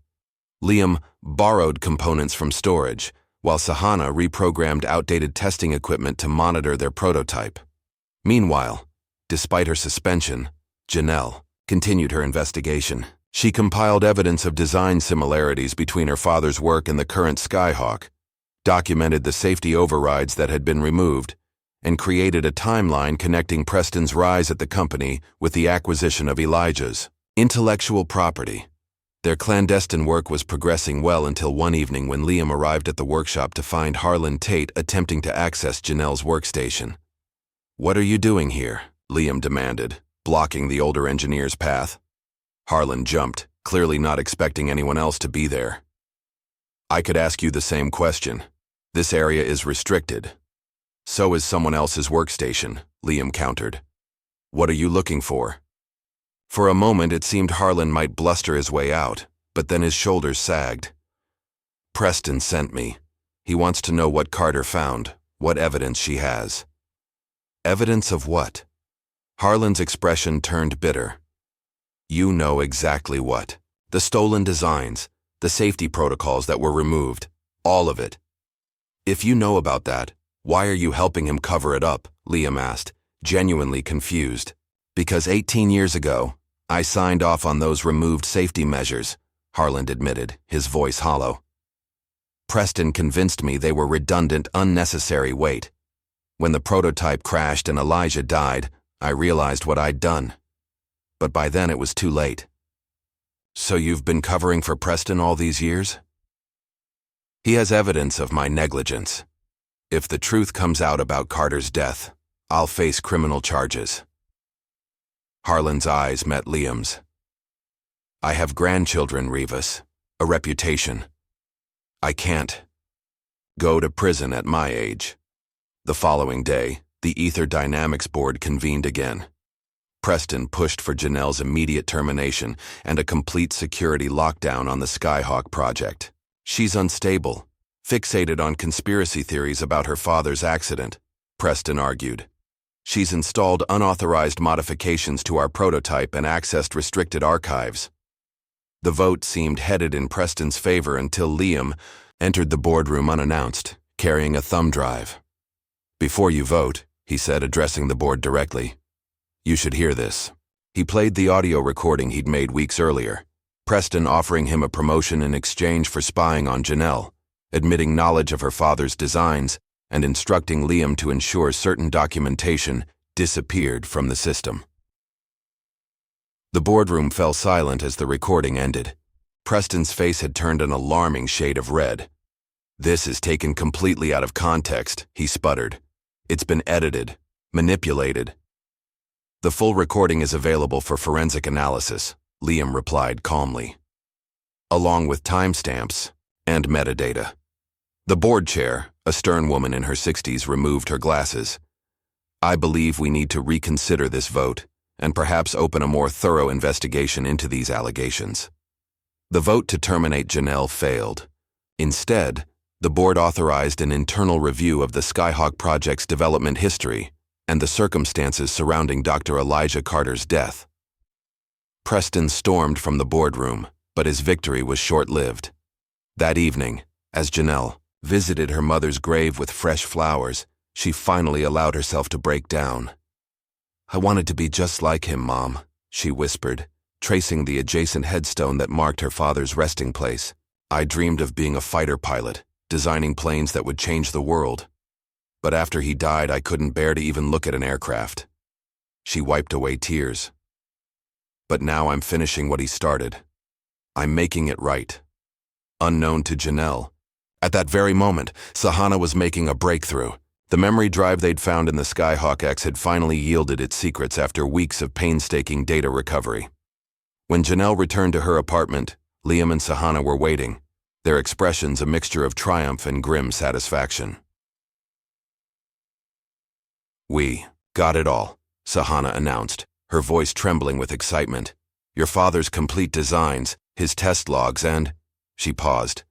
Liam borrowed components from storage, while Sahana reprogrammed outdated testing equipment to monitor their prototype. Meanwhile, despite her suspension, Janelle continued her investigation. She compiled evidence of design similarities between her father's work and the current Skyhawk, documented the safety overrides that had been removed, and created a timeline connecting Preston's rise at the company with the acquisition of Elijah's intellectual property. Their clandestine work was progressing well until one evening when Liam arrived at the workshop to find Harlan Tate attempting to access Janelle's workstation. "What are you doing here?" Liam demanded, blocking the older engineer's path. Harlan jumped, clearly not expecting anyone else to be there. "I could ask you the same question. This area is restricted." "So is someone else's workstation," Liam countered. "What are you looking for?" For a moment it seemed Harlan might bluster his way out, but then his shoulders sagged. "Preston sent me. He wants to know what Carter found, what evidence she has." "Evidence of what?" Harlan's expression turned bitter. "You know exactly what. The stolen designs, the safety protocols that were removed, all of it. If you know about that, why are you helping him cover it up?" Liam asked, genuinely confused. "Because 18 years ago, I signed off on those removed safety measures," Harlan admitted, his voice hollow. "Preston convinced me they were redundant, unnecessary weight. When the prototype crashed and Elijah died, I realized what I'd done. But by then it was too late." "So you've been covering for Preston all these years?" "He has evidence of my negligence. If the truth comes out about Carter's death, I'll face criminal charges." Harlan's eyes met Liam's. "I have grandchildren, Rivas, a reputation. I can't go to prison at my age." The following day, the Aether Dynamics board convened again. Preston pushed for Janelle's immediate termination and a complete security lockdown on the Skyhawk project. "She's unstable, fixated on conspiracy theories about her father's accident," Preston argued. "She's installed unauthorized modifications to our prototype and accessed restricted archives." The vote seemed headed in Preston's favor until Liam entered the boardroom unannounced, carrying a thumb drive. "Before you vote," he said, addressing the board directly, "you should hear this." He played the audio recording he'd made weeks earlier, Preston offering him a promotion in exchange for spying on Janelle, admitting knowledge of her father's designs, and instructing Liam to ensure certain documentation disappeared from the system. The boardroom fell silent as the recording ended. Preston's face had turned an alarming shade of red. "This is taken completely out of context," he sputtered. "It's been edited, manipulated." "The full recording is available for forensic analysis," Liam replied calmly, "along with timestamps and metadata." The board chair, a stern woman in her 60s, removed her glasses. "I believe we need to reconsider this vote and perhaps open a more thorough investigation into these allegations." The vote to terminate Janelle failed. Instead, the board authorized an internal review of the Skyhawk project's development history and the circumstances surrounding Dr. Elijah Carter's death. Preston stormed from the boardroom, but his victory was short-lived. That evening, as Janelle visited her mother's grave with fresh flowers, she finally allowed herself to break down. "I wanted to be just like him, Mom," she whispered, tracing the adjacent headstone that marked her father's resting place. "I dreamed of being a fighter pilot, designing planes that would change the world. But after he died, I couldn't bear to even look at an aircraft." She wiped away tears. "But now I'm finishing what he started. I'm making it right." Unknown to Janelle, at that very moment, Sahana was making a breakthrough. The memory drive they'd found in the SkyHawk-X had finally yielded its secrets after weeks of painstaking data recovery. When Janelle returned to her apartment, Liam and Sahana were waiting, their expressions a mixture of triumph and grim satisfaction. "We got it all," Sahana announced, her voice trembling with excitement. "Your father's complete designs, his test logs, and—" She paused.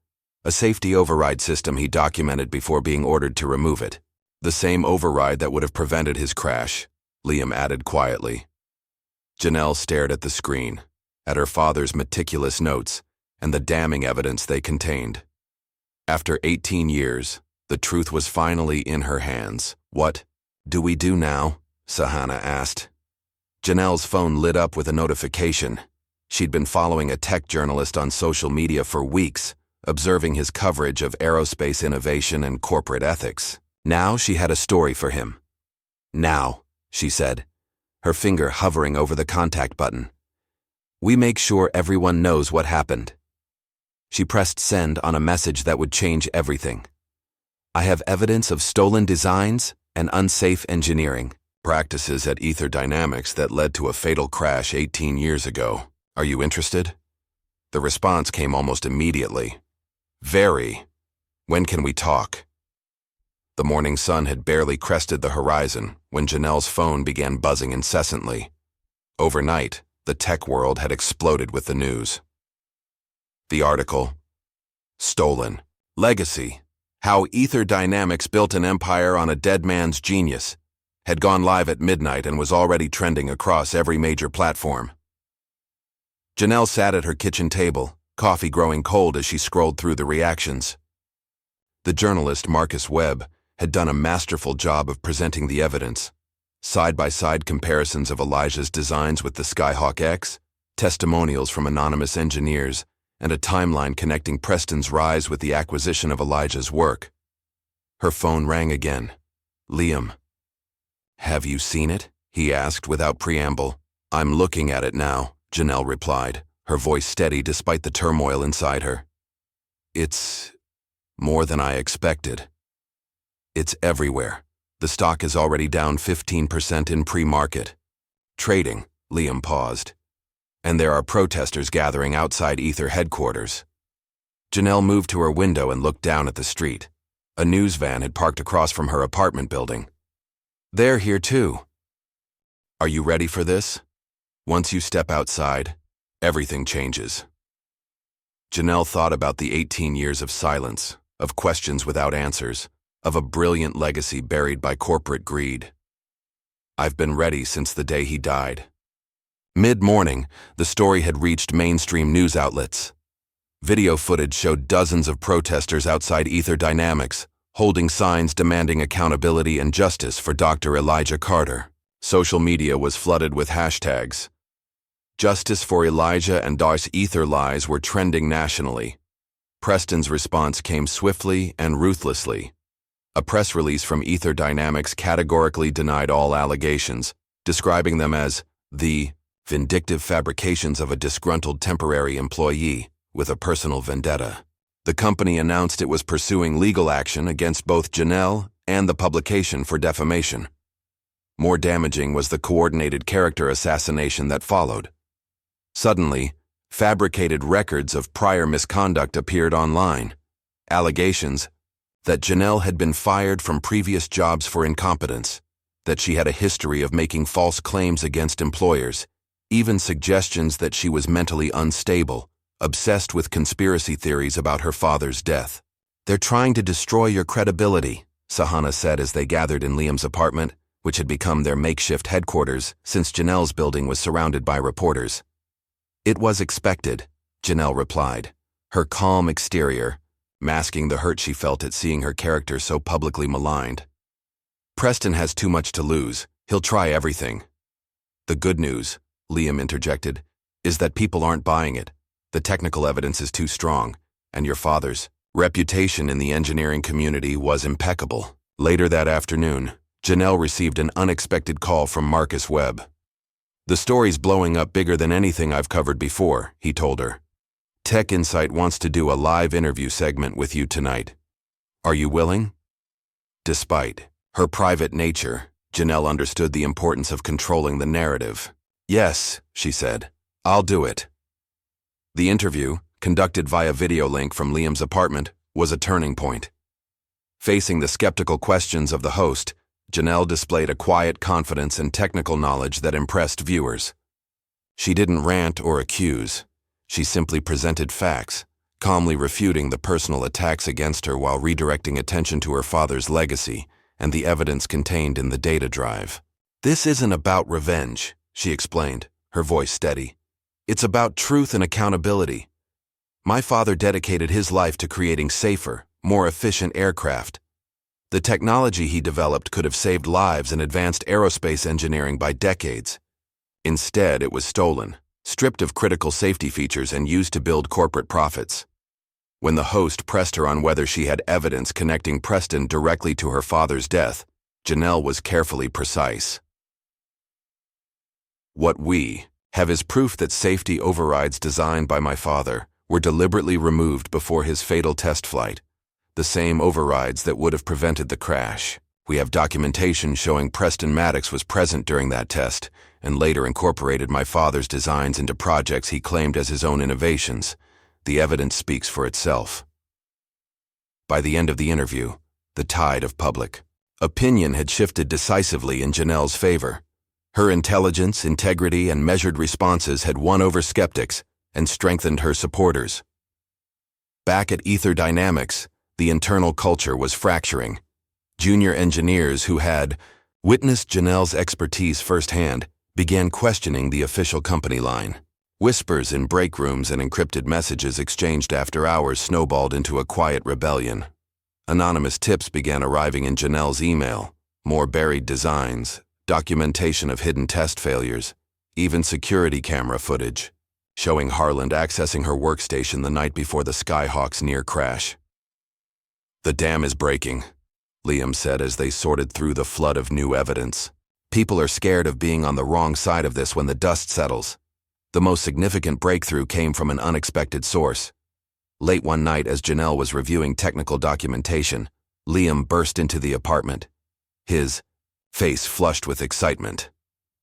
"A safety override system he documented before being ordered to remove it. The same override that would have prevented his crash," Liam added quietly. Janelle stared at the screen, at her father's meticulous notes, and the damning evidence they contained. After 18 years, the truth was finally in her hands. "What do we do now?" Sahana asked. Janelle's phone lit up with a notification. She'd been following a tech journalist on social media for weeks, observing his coverage of aerospace innovation and corporate ethics. Now she had a story for him. "Now," she said, her finger hovering over the contact button. "We make sure everyone knows what happened." She pressed send on a message that would change everything. "I have evidence of stolen designs and unsafe engineering practices at Aether Dynamics that led to a fatal crash 18 years ago. Are you interested?" The response came almost immediately. "Very. When can we talk?" The morning sun had barely crested the horizon when Janelle's phone began buzzing incessantly. Overnight, the tech world had exploded with the news. The article, "Stolen Legacy: How Aether Dynamics Built an Empire on a Dead Man's Genius," had gone live at midnight and was already trending across every major platform. Janelle sat at her kitchen table, coffee growing cold as she scrolled through the reactions. The journalist Marcus Webb had done a masterful job of presenting the evidence. Side-by-side comparisons of Elijah's designs with the SkyHawk-X, testimonials from anonymous engineers, and a timeline connecting Preston's rise with the acquisition of Elijah's work. Her phone rang again. "Liam." "Have you seen it?" he asked without preamble. "I'm looking at it now," Janelle replied, her voice steady despite the turmoil inside her. "It's more than I expected. It's everywhere. The stock is already down 15% in pre-market. Trading," Liam paused. "And there are protesters gathering outside Aether headquarters." Janelle moved to her window and looked down at the street. A news van had parked across from her apartment building. "They're here too." "Are you ready for this? Once you step outside, everything changes." Janelle thought about the 18 years of silence, of questions without answers, of a brilliant legacy buried by corporate greed. "I've been ready since the day he died." Mid-morning, the story had reached mainstream news outlets. Video footage showed dozens of protesters outside Aether Dynamics, holding signs demanding accountability and justice for Dr. Elijah Carter. Social media was flooded with hashtags. "Justice for Elijah" and "Das Aether Lies" were trending nationally. Preston's response came swiftly and ruthlessly. A press release from Aether Dynamics categorically denied all allegations, describing them as the vindictive fabrications of a disgruntled temporary employee with a personal vendetta. The company announced it was pursuing legal action against both Janelle and the publication for defamation. More damaging was the coordinated character assassination that followed. Suddenly, fabricated records of prior misconduct appeared online. Allegations that Janelle had been fired from previous jobs for incompetence, that she had a history of making false claims against employers, even suggestions that she was mentally unstable, obsessed with conspiracy theories about her father's death. "They're trying to destroy your credibility," Sahana said as they gathered in Liam's apartment, which had become their makeshift headquarters since Janelle's building was surrounded by reporters. "It was expected," Janelle replied, her calm exterior masking the hurt she felt at seeing her character so publicly maligned. "Preston has too much to lose. He'll try everything." "The good news," Liam interjected, "is that people aren't buying it. The technical evidence is too strong, and your father's reputation in the engineering community was impeccable." Later that afternoon, Janelle received an unexpected call from Marcus Webb. "The story's blowing up bigger than anything I've covered before," he told her. "Tech Insight wants to do a live interview segment with you tonight. Are you willing?" Despite Her private nature, Janelle understood the importance of controlling the narrative. "Yes," she said, "I'll do it." The interview, conducted via video link from Liam's apartment, was a turning point. Facing the skeptical questions of the host, Janelle displayed a quiet confidence and technical knowledge that impressed viewers. She didn't rant or accuse. She simply presented facts, calmly refuting the personal attacks against her while redirecting attention to her father's legacy and the evidence contained in the data drive. "This isn't about revenge," she explained, her voice steady. "It's about truth and accountability. My father dedicated his life to creating safer, more efficient aircraft. The technology he developed could have saved lives and advanced aerospace engineering by decades. Instead, it was stolen, stripped of critical safety features and used to build corporate profits." When the host pressed her on whether she had evidence connecting Preston directly to her father's death, Janelle was carefully precise. "What we have is proof that safety overrides designed by my father were deliberately removed before his fatal test flight, the same overrides that would have prevented the crash. We have documentation showing Preston Maddox was present during that test and later incorporated my father's designs into projects he claimed as his own innovations. The evidence speaks for itself." By the end of the interview, the tide of public opinion had shifted decisively in Janelle's favor. Her intelligence, integrity, and measured responses had won over skeptics and strengthened her supporters. Back at Aether Dynamics, the internal culture was fracturing. Junior engineers who had witnessed Janelle's expertise firsthand began questioning the official company line. Whispers in break rooms and encrypted messages exchanged after hours snowballed into a quiet rebellion. Anonymous tips began arriving in Janelle's email, more buried designs, documentation of hidden test failures, even security camera footage, showing Harland accessing her workstation the night before the SkyHawk's near crash. "The dam is breaking," Liam said as they sorted through the flood of new evidence. "People are scared of being on the wrong side of this when the dust settles." The most significant breakthrough came from an unexpected source. Late one night as Janelle was reviewing technical documentation, Liam burst into the apartment, his face flushed with excitement.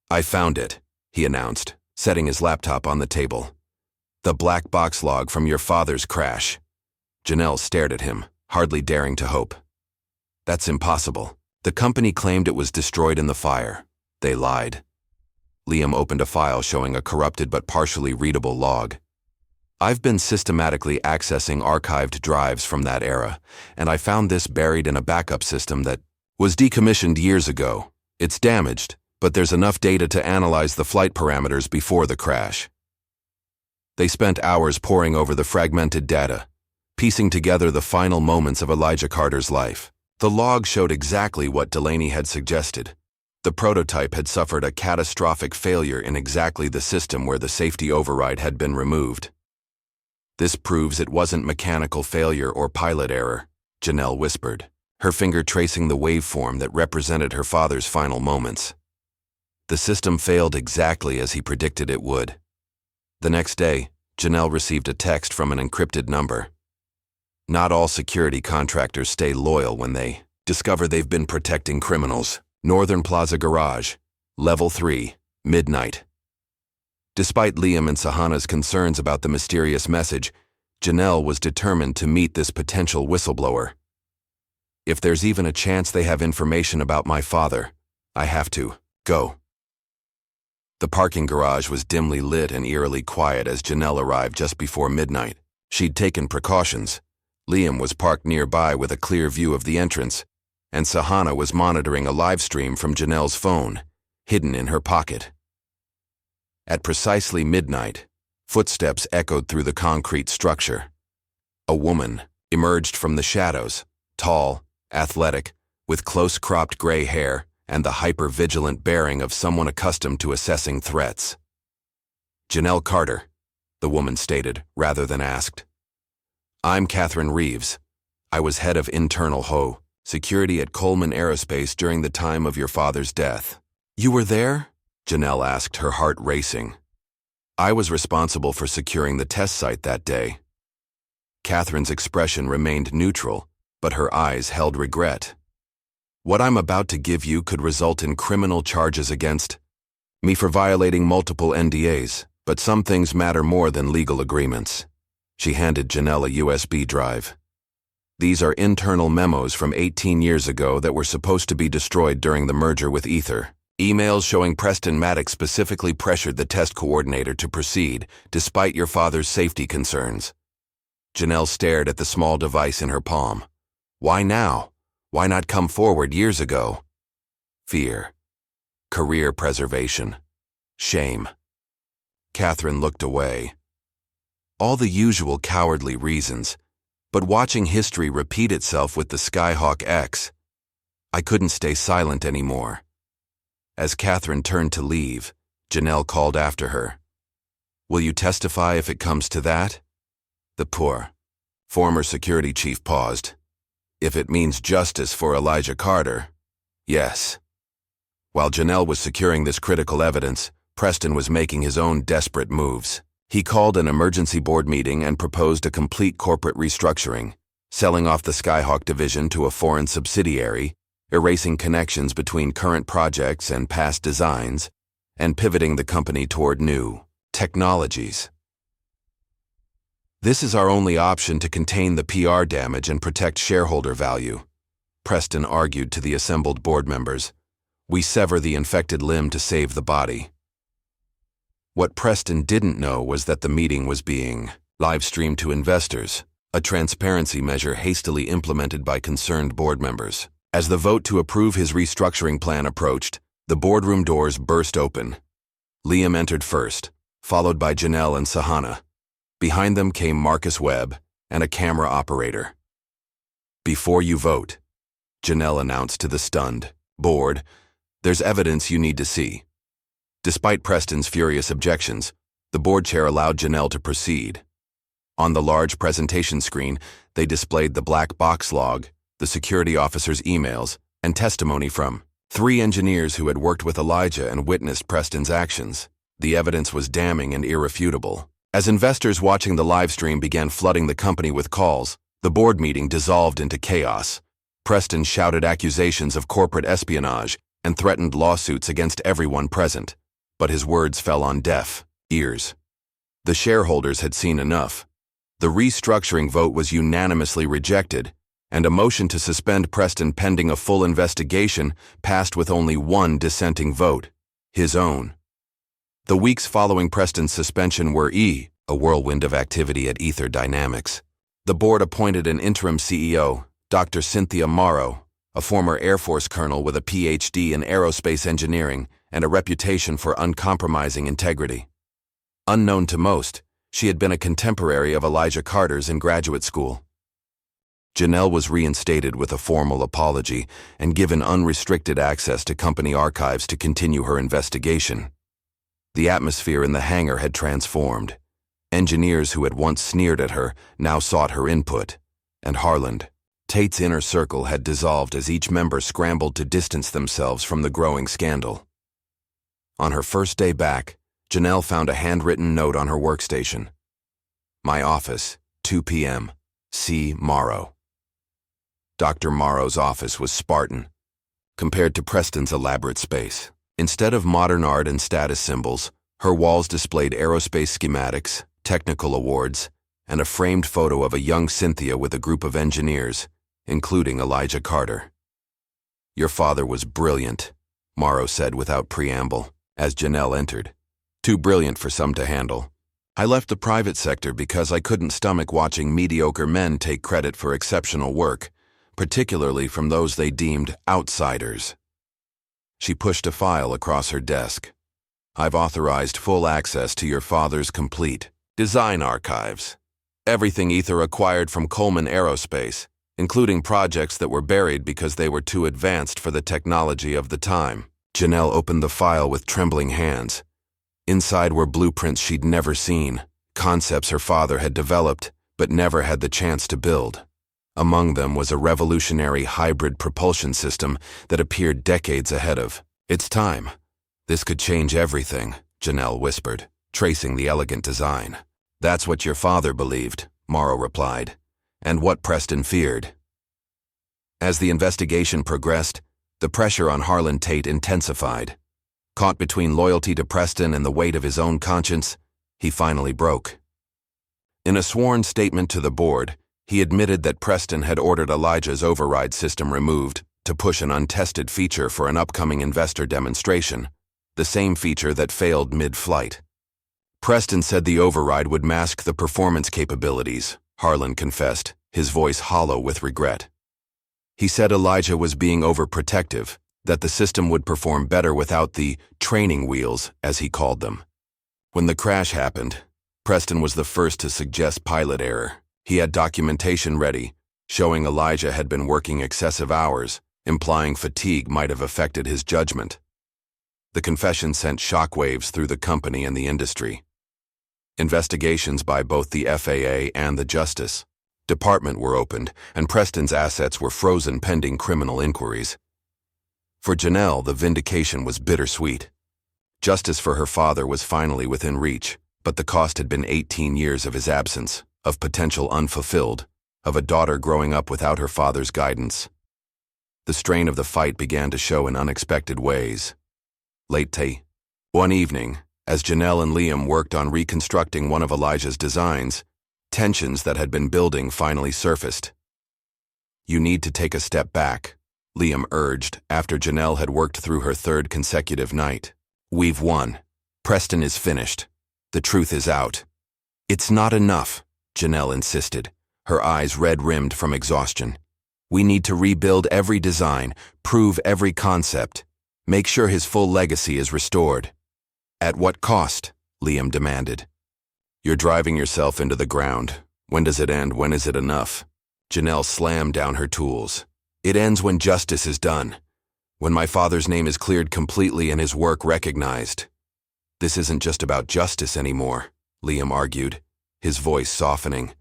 "I found it," he announced, setting his laptop on the table. "The black box log from your father's crash." Janelle stared at him, hardly daring to hope. "That's impossible. The company claimed it was destroyed in the fire. They lied." Liam opened a file showing a corrupted but partially readable log. "I've been systematically accessing archived drives from that era, and I found this buried in a backup system that was decommissioned years ago. It's damaged, but there's enough data to analyze the flight parameters before the crash." They spent hours poring over the fragmented data, piecing together the final moments of Elijah Carter's life. The log showed exactly what Delaney had suggested. The prototype had suffered a catastrophic failure in exactly the system where the safety override had been removed. "This proves it wasn't mechanical failure or pilot error," Janelle whispered, her finger tracing the waveform that represented her father's final moments. "The system failed exactly as he predicted it would." The next day, Janelle received a text from an encrypted number. "Not all security contractors stay loyal when they discover they've been protecting criminals. Northern Plaza Garage, Level 3, midnight." Despite Liam and Sahana's concerns about the mysterious message, Janelle was determined to meet this potential whistleblower. "If there's even a chance they have information about my father, I have to go." The parking garage was dimly lit and eerily quiet as Janelle arrived just before midnight. She'd taken precautions. Liam was parked nearby with a clear view of the entrance, and Sahana was monitoring a live stream from Janelle's phone, hidden in her pocket. At precisely midnight, footsteps echoed through the concrete structure. A woman emerged from the shadows, tall, athletic, with close-cropped gray hair and the hyper-vigilant bearing of someone accustomed to assessing threats. "Janelle Carter," the woman stated, rather than asked. "I'm Catherine Reeves. I was head of internal security at Coleman Aerospace during the time of your father's death." "You were there?" Janelle asked, her heart racing. "I was responsible for securing the test site that day." Catherine's expression remained neutral, but her eyes held regret. What I'm about to give you could result in criminal charges against me for violating multiple NDAs, but some things matter more than legal agreements. She handed Janelle a USB drive. These are internal memos from 18 years ago that were supposed to be destroyed during the merger with Aether. Emails showing Preston Maddox specifically pressured the test coordinator to proceed, despite your father's safety concerns. Janelle stared at the small device in her palm. Why now? Why not come forward years ago? Fear. Career preservation. Shame. Catherine looked away. All the usual cowardly reasons, but watching history repeat itself with the SkyHawk-X, I couldn't stay silent anymore. As Catherine turned to leave, Janelle called after her. Will you testify if it comes to that? The poor, former security chief paused. If it means justice for Elijah Carter, yes. While Janelle was securing this critical evidence, Preston was making his own desperate moves. He called an emergency board meeting and proposed a complete corporate restructuring, selling off the SkyHawk division to a foreign subsidiary, erasing connections between current projects and past designs, and pivoting the company toward new technologies. This is our only option to contain the PR damage and protect shareholder value, Preston argued to the assembled board members. We sever the infected limb to save the body. What Preston didn't know was that the meeting was being live-streamed to investors, a transparency measure hastily implemented by concerned board members. As the vote to approve his restructuring plan approached, the boardroom doors burst open. Liam entered first, followed by Janelle and Sahana. Behind them came Marcus Webb and a camera operator. Before you vote, Janelle announced to the stunned board, there's evidence you need to see. Despite Preston's furious objections, the board chair allowed Janelle to proceed. On the large presentation screen, they displayed the black box log, the security officer's emails, and testimony from 3 engineers who had worked with Elijah and witnessed Preston's actions. The evidence was damning and irrefutable. As investors watching the live stream began flooding the company with calls, the board meeting dissolved into chaos. Preston shouted accusations of corporate espionage and threatened lawsuits against everyone present. But his words fell on deaf ears. The shareholders had seen enough. The restructuring vote was unanimously rejected, and a motion to suspend Preston pending a full investigation passed with only one dissenting vote, his own. The weeks following Preston's suspension were a whirlwind of activity at Aether Dynamics. The board appointed an interim CEO, Dr. Cynthia Morrow, a former Air Force colonel with a PhD in aerospace engineering and a reputation for uncompromising integrity. Unknown to most, she had been a contemporary of Elijah Carter's in graduate school. Janelle was reinstated with a formal apology and given unrestricted access to company archives to continue her investigation. The atmosphere in the hangar had transformed. Engineers who had once sneered at her now sought her input, and Harland, Tate's inner circle, had dissolved as each member scrambled to distance themselves from the growing scandal. On her first day back, Janelle found a handwritten note on her workstation. My office, 2 p.m. C. Morrow. Dr. Morrow's office was Spartan, compared to Preston's elaborate space. Instead of modern art and status symbols, her walls displayed aerospace schematics, technical awards, and a framed photo of a young Cynthia with a group of engineers, including Elijah Carter. Your father was brilliant, Morrow said without preamble, as Janelle entered. Too brilliant for some to handle. I left the private sector because I couldn't stomach watching mediocre men take credit for exceptional work, particularly from those they deemed outsiders. She pushed a file across her desk. I've authorized full access to your father's complete design archives. Everything Aether acquired from Coleman Aerospace, including projects that were buried because they were too advanced for the technology of the time. Janelle opened the file with trembling hands. Inside were blueprints she'd never seen, concepts her father had developed but never had the chance to build. Among them was a revolutionary hybrid propulsion system that appeared decades ahead of its time. This could change everything, Janelle whispered, tracing the elegant design. That's what your father believed, Morrow replied, and what Preston feared. As the investigation progressed, The pressure on Harlan Tate intensified. Caught between loyalty to Preston and the weight of his own conscience, he finally broke. In a sworn statement to the board, he admitted that Preston had ordered Elijah's override system removed to push an untested feature for an upcoming investor demonstration, the same feature that failed mid-flight. Preston said the override would mask the performance capabilities, Harlan confessed, his voice hollow with regret. He said Elijah was being overprotective, that the system would perform better without the training wheels, as he called them. When the crash happened, Preston was the first to suggest pilot error. He had documentation ready, showing Elijah had been working excessive hours, implying fatigue might have affected his judgment. The confession sent shockwaves through the company and the industry. Investigations by both the FAA and the Justice Department were opened, and Preston's assets were frozen pending criminal inquiries. For Janelle, the vindication was bittersweet. Justice for her father was finally within reach, but the cost had been 18 years of his absence, of potential unfulfilled, of a daughter growing up without her father's guidance. The strain of the fight began to show in unexpected ways. One evening, as Janelle and Liam worked on reconstructing one of Elijah's designs, tensions that had been building finally surfaced. "You need to take a step back," Liam urged after Janelle had worked through her third consecutive night. "We've won. Preston is finished. The truth is out." "It's not enough," Janelle insisted, her eyes red-rimmed from exhaustion. "We need to rebuild every design, prove every concept, make sure his full legacy is restored." "At what cost?" Liam demanded. "You're driving yourself into the ground. When does it end? When is it enough?" Janelle slammed down her tools. "It ends when justice is done. When my father's name is cleared completely and his work recognized." "This isn't just about justice anymore," Liam argued, his voice softening.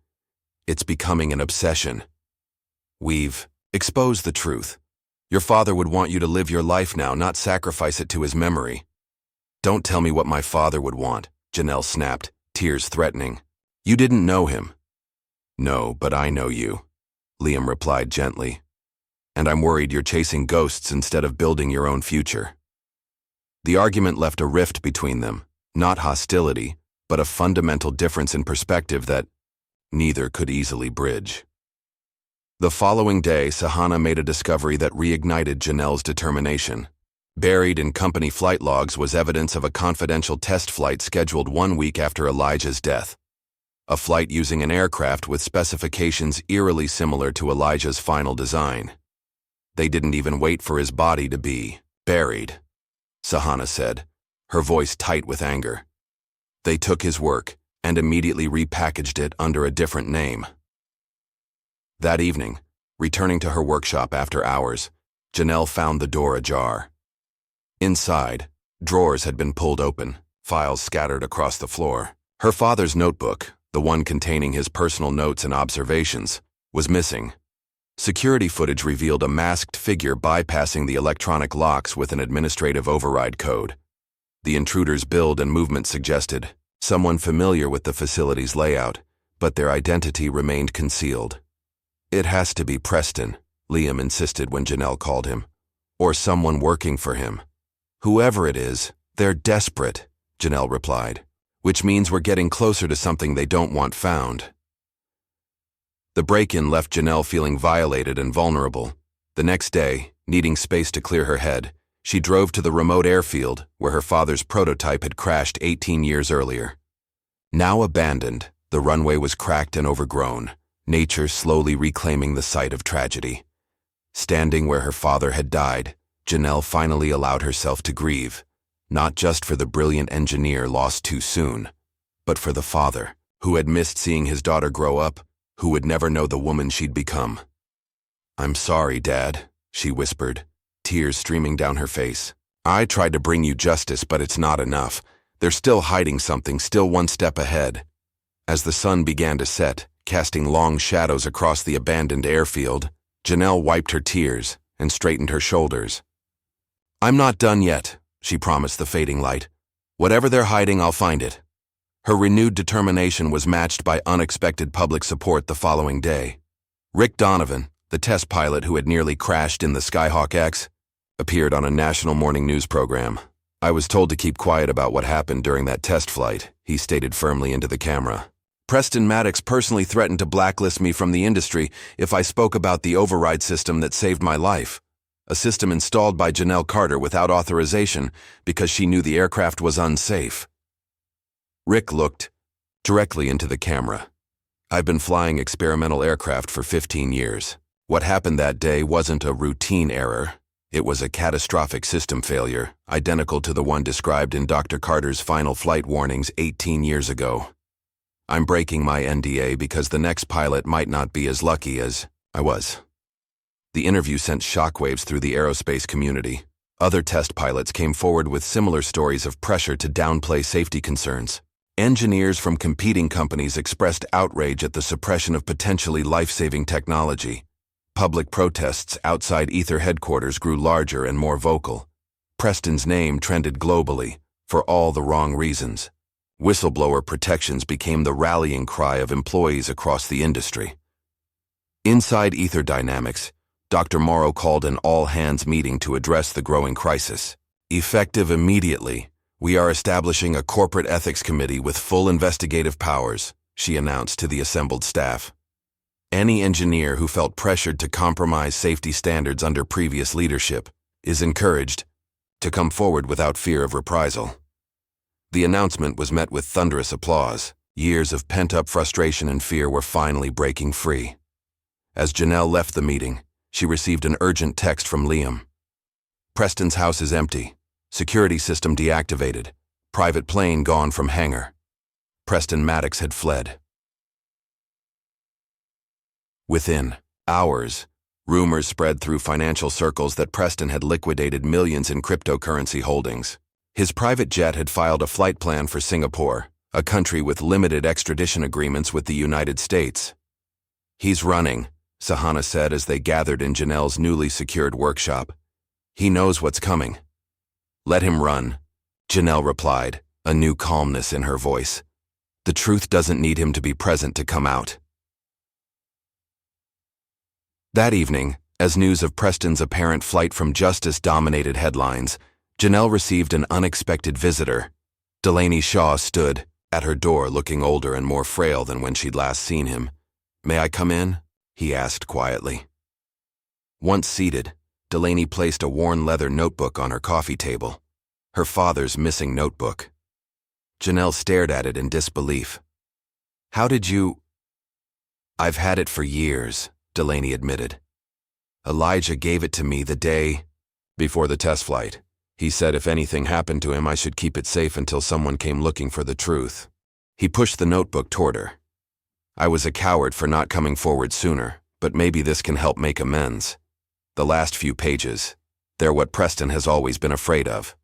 "It's becoming an obsession. We've exposed the truth. Your father would want you to live your life now, not sacrifice it to his memory." "Don't tell me what my father would want," Janelle snapped, tears threatening. "You didn't know him." "No, but I know you," Liam replied gently. "And I'm worried you're chasing ghosts instead of building your own future." The argument left a rift between them, not hostility, but a fundamental difference in perspective that neither could easily bridge. The following day, Sahana made a discovery that reignited Janelle's determination. Buried in company flight logs was evidence of a confidential test flight scheduled 1 week after Elijah's death. A flight using an aircraft with specifications eerily similar to Elijah's final design. "They didn't even wait for his body to be buried," Sahana said, her voice tight with anger. "They took his work and immediately repackaged it under a different name." That evening, returning to her workshop after hours, Janelle found the door ajar. Inside, drawers had been pulled open, files scattered across the floor. Her father's notebook, the one containing his personal notes and observations, was missing. Security footage revealed a masked figure bypassing the electronic locks with an administrative override code. The intruder's build and movement suggested someone familiar with the facility's layout, but their identity remained concealed. "It has to be Preston," Liam insisted when Janelle called him. "Or someone working for him. Whoever it is, they're desperate," Janelle replied, "which means we're getting closer to something they don't want found." The break-in left Janelle feeling violated and vulnerable. The next day, needing space to clear her head, she drove to the remote airfield where her father's prototype had crashed 18 years earlier. Now abandoned, the runway was cracked and overgrown, nature slowly reclaiming the site of tragedy. Standing where her father had died, Janelle finally allowed herself to grieve, not just for the brilliant engineer lost too soon, but for the father, who had missed seeing his daughter grow up, who would never know the woman she'd become. "I'm sorry, Dad," she whispered, tears streaming down her face. "I tried to bring you justice, but it's not enough. They're still hiding something, still one step ahead." As the sun began to set, casting long shadows across the abandoned airfield, Janelle wiped her tears and straightened her shoulders. "I'm not done yet," she promised the fading light. "Whatever they're hiding, I'll find it." Her renewed determination was matched by unexpected public support the following day. Rick Donovan, the test pilot who had nearly crashed in the SkyHawk-X, appeared on a national morning news program. I was told to keep quiet about what happened during that test flight, he stated firmly into the camera. Preston Maddox personally threatened to blacklist me from the industry if I spoke about the override system that saved my life. A system installed by Janelle Carter without authorization because she knew the aircraft was unsafe. Rick looked directly into the camera. I've been flying experimental aircraft for 15 years. What happened that day wasn't a routine error. It was a catastrophic system failure, identical to the one described in Dr. Carter's final flight warnings 18 years ago. I'm breaking my NDA because the next pilot might not be as lucky as I was. The interview sent shockwaves through the aerospace community. Other test pilots came forward with similar stories of pressure to downplay safety concerns. Engineers from competing companies expressed outrage at the suppression of potentially life-saving technology. Public protests outside Aether headquarters grew larger and more vocal. Preston's name trended globally, for all the wrong reasons. Whistleblower protections became the rallying cry of employees across the industry. Inside Aether Dynamics, Dr. Morrow called an all-hands meeting to address the growing crisis. Effective immediately, we are establishing a corporate ethics committee with full investigative powers, she announced to the assembled staff. Any engineer who felt pressured to compromise safety standards under previous leadership is encouraged to come forward without fear of reprisal. The announcement was met with thunderous applause. Years of pent-up frustration and fear were finally breaking free. As Janelle left the meeting, she received an urgent text from Liam. Preston's house is empty. Security system deactivated. Private plane gone from hangar. Preston Maddox had fled. Within hours, rumors spread through financial circles that Preston had liquidated millions in cryptocurrency holdings. His private jet had filed a flight plan for Singapore, a country with limited extradition agreements with the United States. He's running, Sahana said as they gathered in Janelle's newly secured workshop. He knows what's coming. Let him run, Janelle replied, a new calmness in her voice. The truth doesn't need him to be present to come out. That evening, as news of Preston's apparent flight from justice dominated headlines, Janelle received an unexpected visitor. Delaney Shaw stood at her door looking older and more frail than when she'd last seen him. "May I come in?" he asked quietly. Once seated, Delaney placed a worn leather notebook on her coffee table. Her father's missing notebook. Janelle stared at it in disbelief. "How did you—" "I've had it for years," Delaney admitted. "Elijah gave it to me the day before the test flight. He said if anything happened to him, I should keep it safe until someone came looking for the truth." He pushed the notebook toward her. "I was a coward for not coming forward sooner, but maybe this can help make amends. The last few pages, they're what Preston has always been afraid of."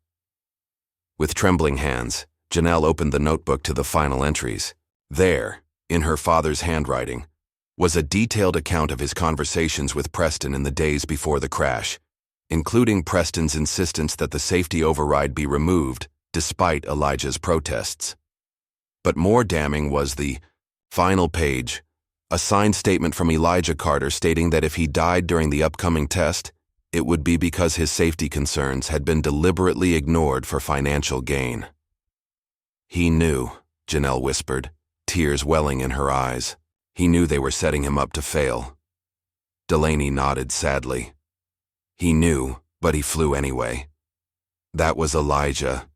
With trembling hands, Janelle opened the notebook to the final entries. There, in her father's handwriting, was a detailed account of his conversations with Preston in the days before the crash, including Preston's insistence that the safety override be removed, despite Elijah's protests. But more damning was the final page, a signed statement from Elijah Carter stating that if he died during the upcoming test, it would be because his safety concerns had been deliberately ignored for financial gain. "He knew," Janelle whispered, tears welling in her eyes. "He knew they were setting him up to fail." Delaney nodded sadly. "He knew, but he flew anyway. That was Elijah.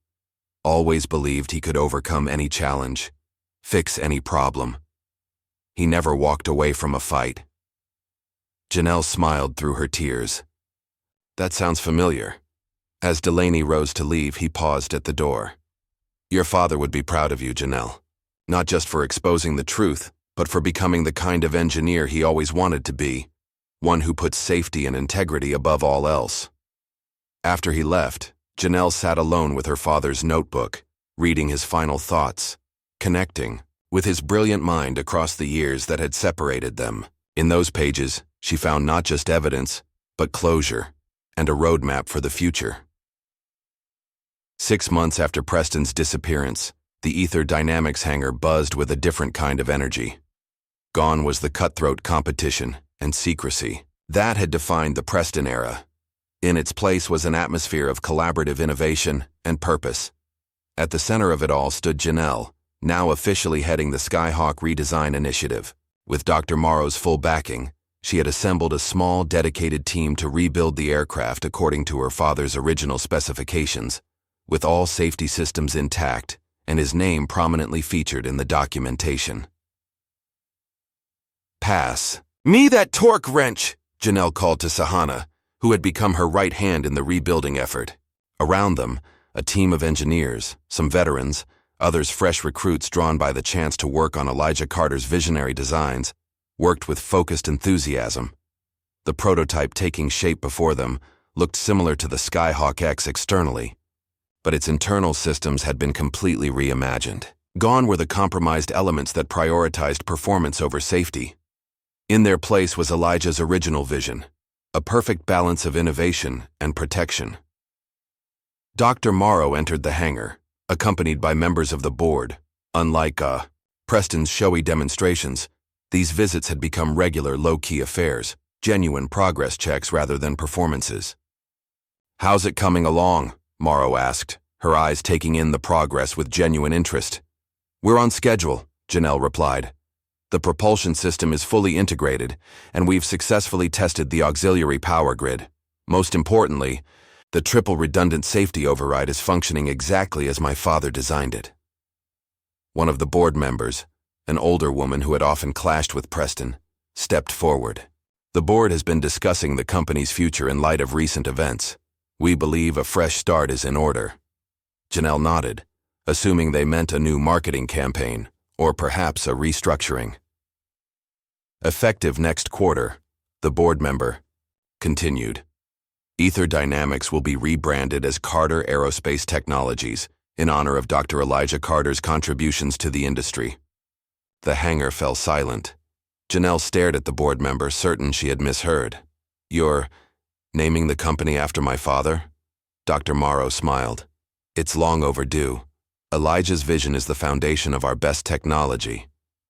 Always believed he could overcome any challenge, fix any problem. He never walked away from a fight." Janelle smiled through her tears. "That sounds familiar." As Delaney rose to leave, he paused at the door. "Your father would be proud of you, Janelle. Not just for exposing the truth, but for becoming the kind of engineer he always wanted to be, one who puts safety and integrity above all else." After he left, Janelle sat alone with her father's notebook, reading his final thoughts, connecting with his brilliant mind across the years that had separated them. In those pages, she found not just evidence, but closure, and a roadmap for the future. 6 months after Preston's disappearance, the Aether Dynamics hangar buzzed with a different kind of energy. Gone was the cutthroat competition and secrecy that had defined the Preston era. In its place was an atmosphere of collaborative innovation and purpose. At the center of it all stood Janelle, now officially heading the SkyHawk redesign initiative. With Dr. Morrow's full backing, she had assembled a small, dedicated team to rebuild the aircraft according to her father's original specifications, with all safety systems intact and his name prominently featured in the documentation. "Pass. Me that torque wrench," Janelle called to Sahana, who had become her right hand in the rebuilding effort. Around them, a team of engineers, some veterans, others fresh recruits drawn by the chance to work on Elijah Carter's visionary designs, worked with focused enthusiasm. The prototype taking shape before them looked similar to the SkyHawk-X externally, but its internal systems had been completely reimagined. Gone were the compromised elements that prioritized performance over safety. In their place was Elijah's original vision, a perfect balance of innovation and protection. Dr. Morrow entered the hangar, accompanied by members of the board. Unlike Preston's showy demonstrations, these visits had become regular low-key affairs, genuine progress checks rather than performances. "How's it coming along?" Morrow asked, her eyes taking in the progress with genuine interest. "We're on schedule," Janelle replied. "The propulsion system is fully integrated, and we've successfully tested the auxiliary power grid. Most importantly, the triple redundant safety override is functioning exactly as my father designed it." One of the board members, an older woman who had often clashed with Preston, stepped forward. "The board has been discussing the company's future in light of recent events. We believe a fresh start is in order." Janelle nodded, assuming they meant a new marketing campaign, or perhaps a restructuring. "Effective next quarter," the board member continued. "Aether Dynamics will be rebranded as Carter Aerospace Technologies in honor of Dr. Elijah Carter's contributions to the industry." The hangar fell silent. Janelle stared at the board member, certain she had misheard. "You're naming the company after my father?" Dr. Morrow smiled. "It's long overdue. Elijah's vision is the foundation of our best technology.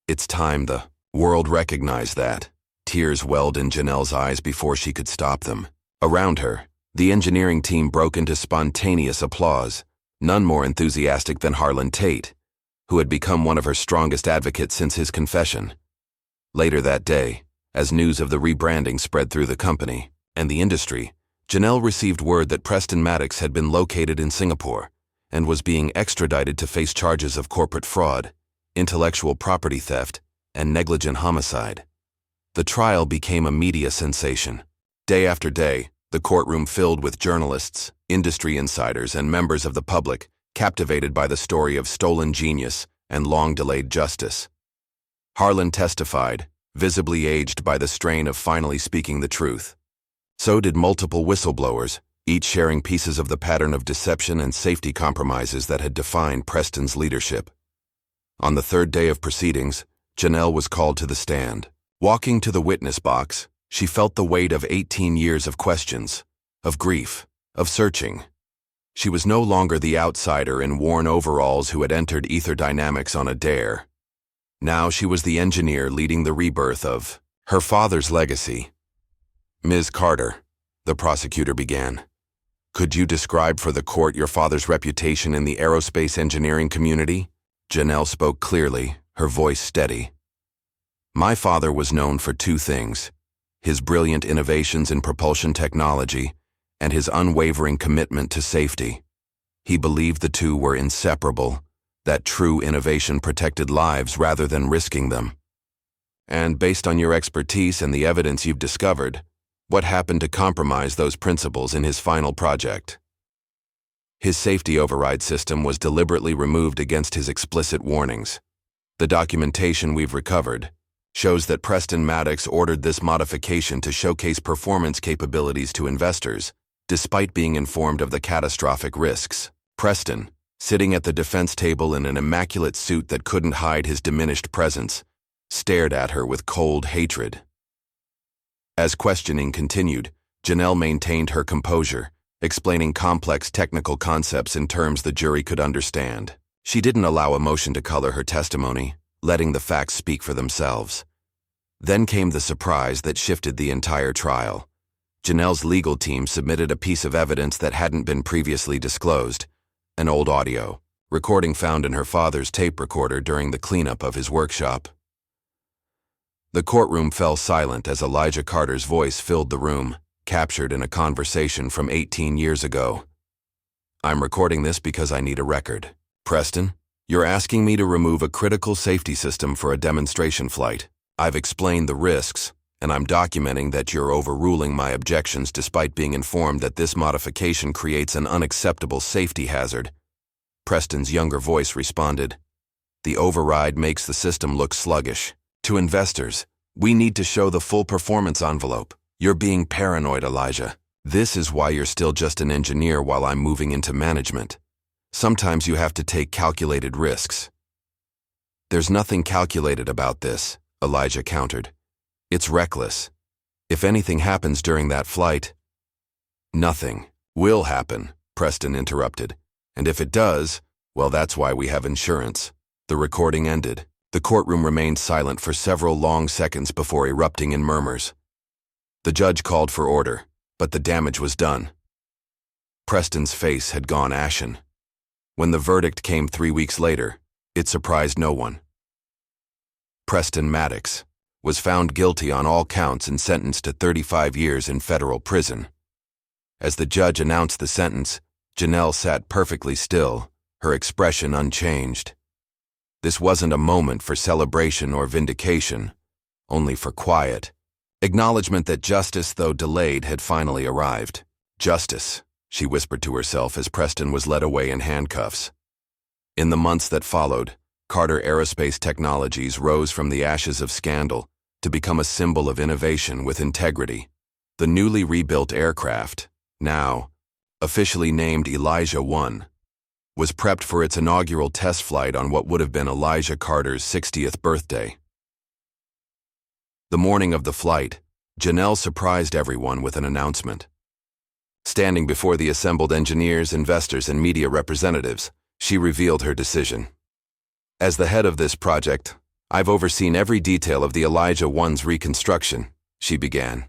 It's time the world recognized that." Tears welled in Janelle's eyes before she could stop them. Around her, the engineering team broke into spontaneous applause, none more enthusiastic than Harlan Tate, who had become one of her strongest advocates since his confession. Later that day, as news of the rebranding spread through the company and the industry, Janelle received word that Preston Maddox had been located in Singapore and was being extradited to face charges of corporate fraud, intellectual property theft, and negligent homicide. The trial became a media sensation. Day after day, the courtroom filled with journalists, industry insiders, and members of the public, captivated by the story of stolen genius and long-delayed justice. Harlan testified, visibly aged by the strain of finally speaking the truth. So did multiple whistleblowers, each sharing pieces of the pattern of deception and safety compromises that had defined Preston's leadership. On the third day of proceedings, Janelle was called to the stand. Walking to the witness box, she felt the weight of 18 years of questions, of grief, of searching. She was no longer the outsider in worn overalls who had entered Aether Dynamics on a dare. Now she was the engineer leading the rebirth of her father's legacy. "Ms. Carter," the prosecutor began, "could you describe for the court your father's reputation in the aerospace engineering community?" Janelle spoke clearly, her voice steady. "My father was known for two things: his brilliant innovations in propulsion technology and his unwavering commitment to safety. He believed the two were inseparable, that true innovation protected lives rather than risking them. And based on your expertise and the evidence you've discovered, what happened to compromise those principles in his final project?" His safety override system was deliberately removed against his explicit warnings. The documentation we've recovered shows that Preston Maddox ordered this modification to showcase performance capabilities to investors, despite being informed of the catastrophic risks. Preston, sitting at the defense table in an immaculate suit that couldn't hide his diminished presence, stared at her with cold hatred. As questioning continued, Janelle maintained her composure, explaining complex technical concepts in terms the jury could understand. She didn't allow emotion to color her testimony, letting the facts speak for themselves. Then came the surprise that shifted the entire trial. Janelle's legal team submitted a piece of evidence that hadn't been previously disclosed, an old audio recording found in her father's tape recorder during the cleanup of his workshop. The courtroom fell silent as Elijah Carter's voice filled the room, captured in a conversation from 18 years ago. "I'm recording this because I need a record. Preston, you're asking me to remove a critical safety system for a demonstration flight. I've explained the risks, and I'm documenting that you're overruling my objections despite being informed that this modification creates an unacceptable safety hazard." Preston's younger voice responded, "The override makes the system look sluggish. To investors, we need to show the full performance envelope. You're being paranoid, Elijah. This is why you're still just an engineer while I'm moving into management. Sometimes you have to take calculated risks." "There's nothing calculated about this," Elijah countered. "It's reckless. If anything happens during that flight—" "Nothing will happen," Preston interrupted. "And if it does, well, that's why we have insurance." The recording ended. The courtroom remained silent for several long seconds before erupting in murmurs. The judge called for order, but the damage was done. Preston's face had gone ashen. When the verdict came 3 weeks later, it surprised no one. Preston Maddox was found guilty on all counts and sentenced to 35 years in federal prison. As the judge announced the sentence, Janelle sat perfectly still, her expression unchanged. This wasn't a moment for celebration or vindication, only for quiet acknowledgement that justice, though delayed, had finally arrived. "Justice," she whispered to herself as Preston was led away in handcuffs. In the months that followed, Carter Aerospace Technologies rose from the ashes of scandal to become a symbol of innovation with integrity. The newly rebuilt aircraft, now officially named Elijah 1, was prepped for its inaugural test flight on what would have been Elijah Carter's 60th birthday. The morning of the flight, Janelle surprised everyone with an announcement. Standing before the assembled engineers, investors, and media representatives, she revealed her decision. "As the head of this project, I've overseen every detail of the Elijah 1's reconstruction," she began.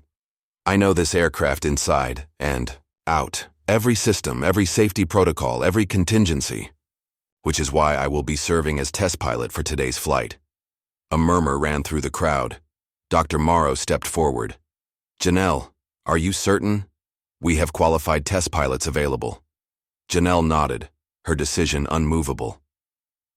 "I know this aircraft inside and out. Every system, every safety protocol, every contingency, which is why I will be serving as test pilot for today's flight." A murmur ran through the crowd. Dr. Morrow stepped forward. "Janelle, are you certain? We have qualified test pilots available." Janelle nodded, her decision unmovable.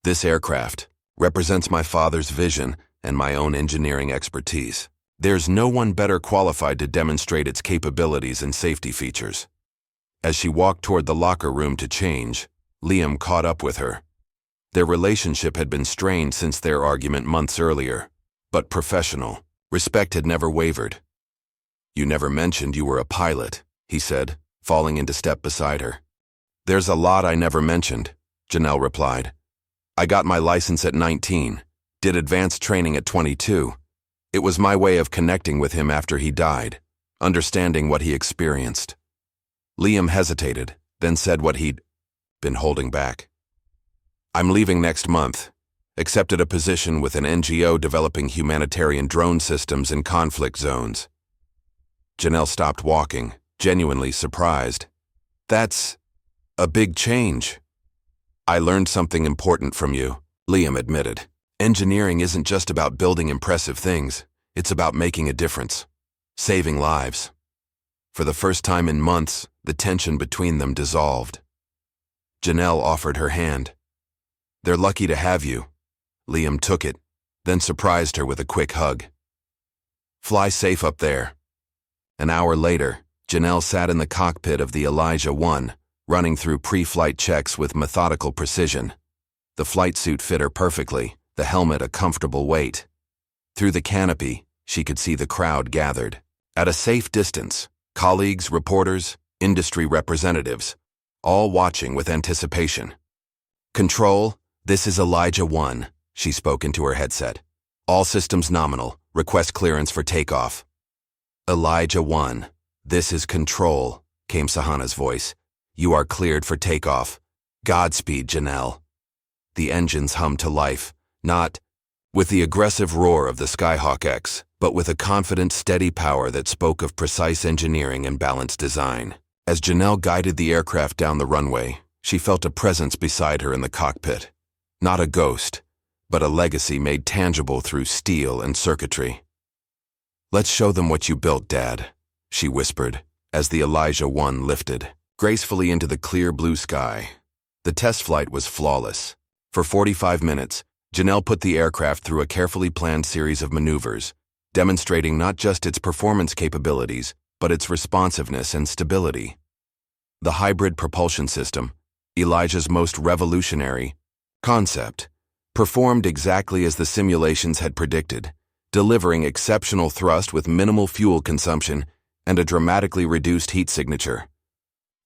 "This aircraft represents my father's vision and my own engineering expertise. There's no one better qualified to demonstrate its capabilities and safety features." As she walked toward the locker room to change, Liam caught up with her. Their relationship had been strained since their argument months earlier, but professional. Respect had never wavered. "You never mentioned you were a pilot," he said, falling into step beside her. "There's a lot I never mentioned," Janelle replied. "I got my license at 19, did advanced training at 22. It was my way of connecting with him after he died, understanding what he experienced." Liam hesitated, then said what he'd been holding back. "I'm leaving next month. Accepted a position with an NGO developing humanitarian drone systems in conflict zones." Janelle stopped walking, genuinely surprised. "That's a big change." "I learned something important from you," Liam admitted. "Engineering isn't just about building impressive things. It's about making a difference, saving lives." For the first time in months, the tension between them dissolved. Janelle offered her hand. "They're lucky to have you." Liam took it, then surprised her with a quick hug. "Fly safe up there." An hour later, Janelle sat in the cockpit of the Elijah 1, running through pre-flight checks with methodical precision. The flight suit fit her perfectly, the helmet a comfortable weight. Through the canopy, she could see the crowd gathered. At a safe distance, colleagues, reporters, industry representatives, all watching with anticipation. "Control, this is Elijah 1, she spoke into her headset. "All systems nominal, request clearance for takeoff." "Elijah 1, this is Control," came Sahana's voice. "You are cleared for takeoff. Godspeed, Janelle." The engines hummed to life. Not, with the aggressive roar of the SkyHawk-X, but with a confident, steady power that spoke of precise engineering and balanced design. As Janelle guided the aircraft down the runway, she felt a presence beside her in the cockpit. Not a ghost, but a legacy made tangible through steel and circuitry. "Let's show them what you built, Dad," she whispered, as the Elijah 1 lifted gracefully into the clear blue sky. The test flight was flawless. For 45 minutes, Janelle put the aircraft through a carefully planned series of maneuvers, demonstrating not just its performance capabilities, but its responsiveness and stability. The hybrid propulsion system, Elijah's most revolutionary concept, performed exactly as the simulations had predicted, delivering exceptional thrust with minimal fuel consumption and a dramatically reduced heat signature.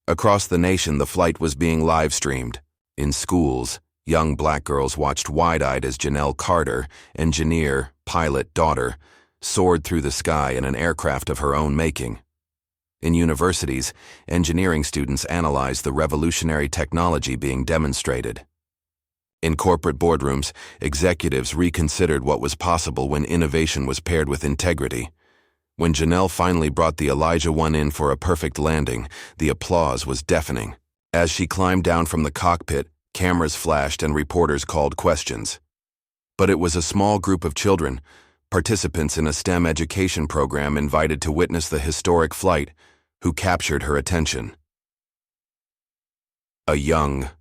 Across the nation, the flight was being live-streamed. In schools, young black girls watched wide-eyed as Janelle Carter, engineer, pilot, daughter, soared through the sky in an aircraft of her own making. In universities, engineering students analyzed the revolutionary technology being demonstrated. In corporate boardrooms, executives reconsidered what was possible when innovation was paired with integrity. When Janelle finally brought the Elijah 1 in for a perfect landing, the applause was deafening. As she climbed down from the cockpit, cameras flashed and reporters called questions. But it was a small group of children, participants in a STEM education program invited to witness the historic flight, who captured her attention. A young,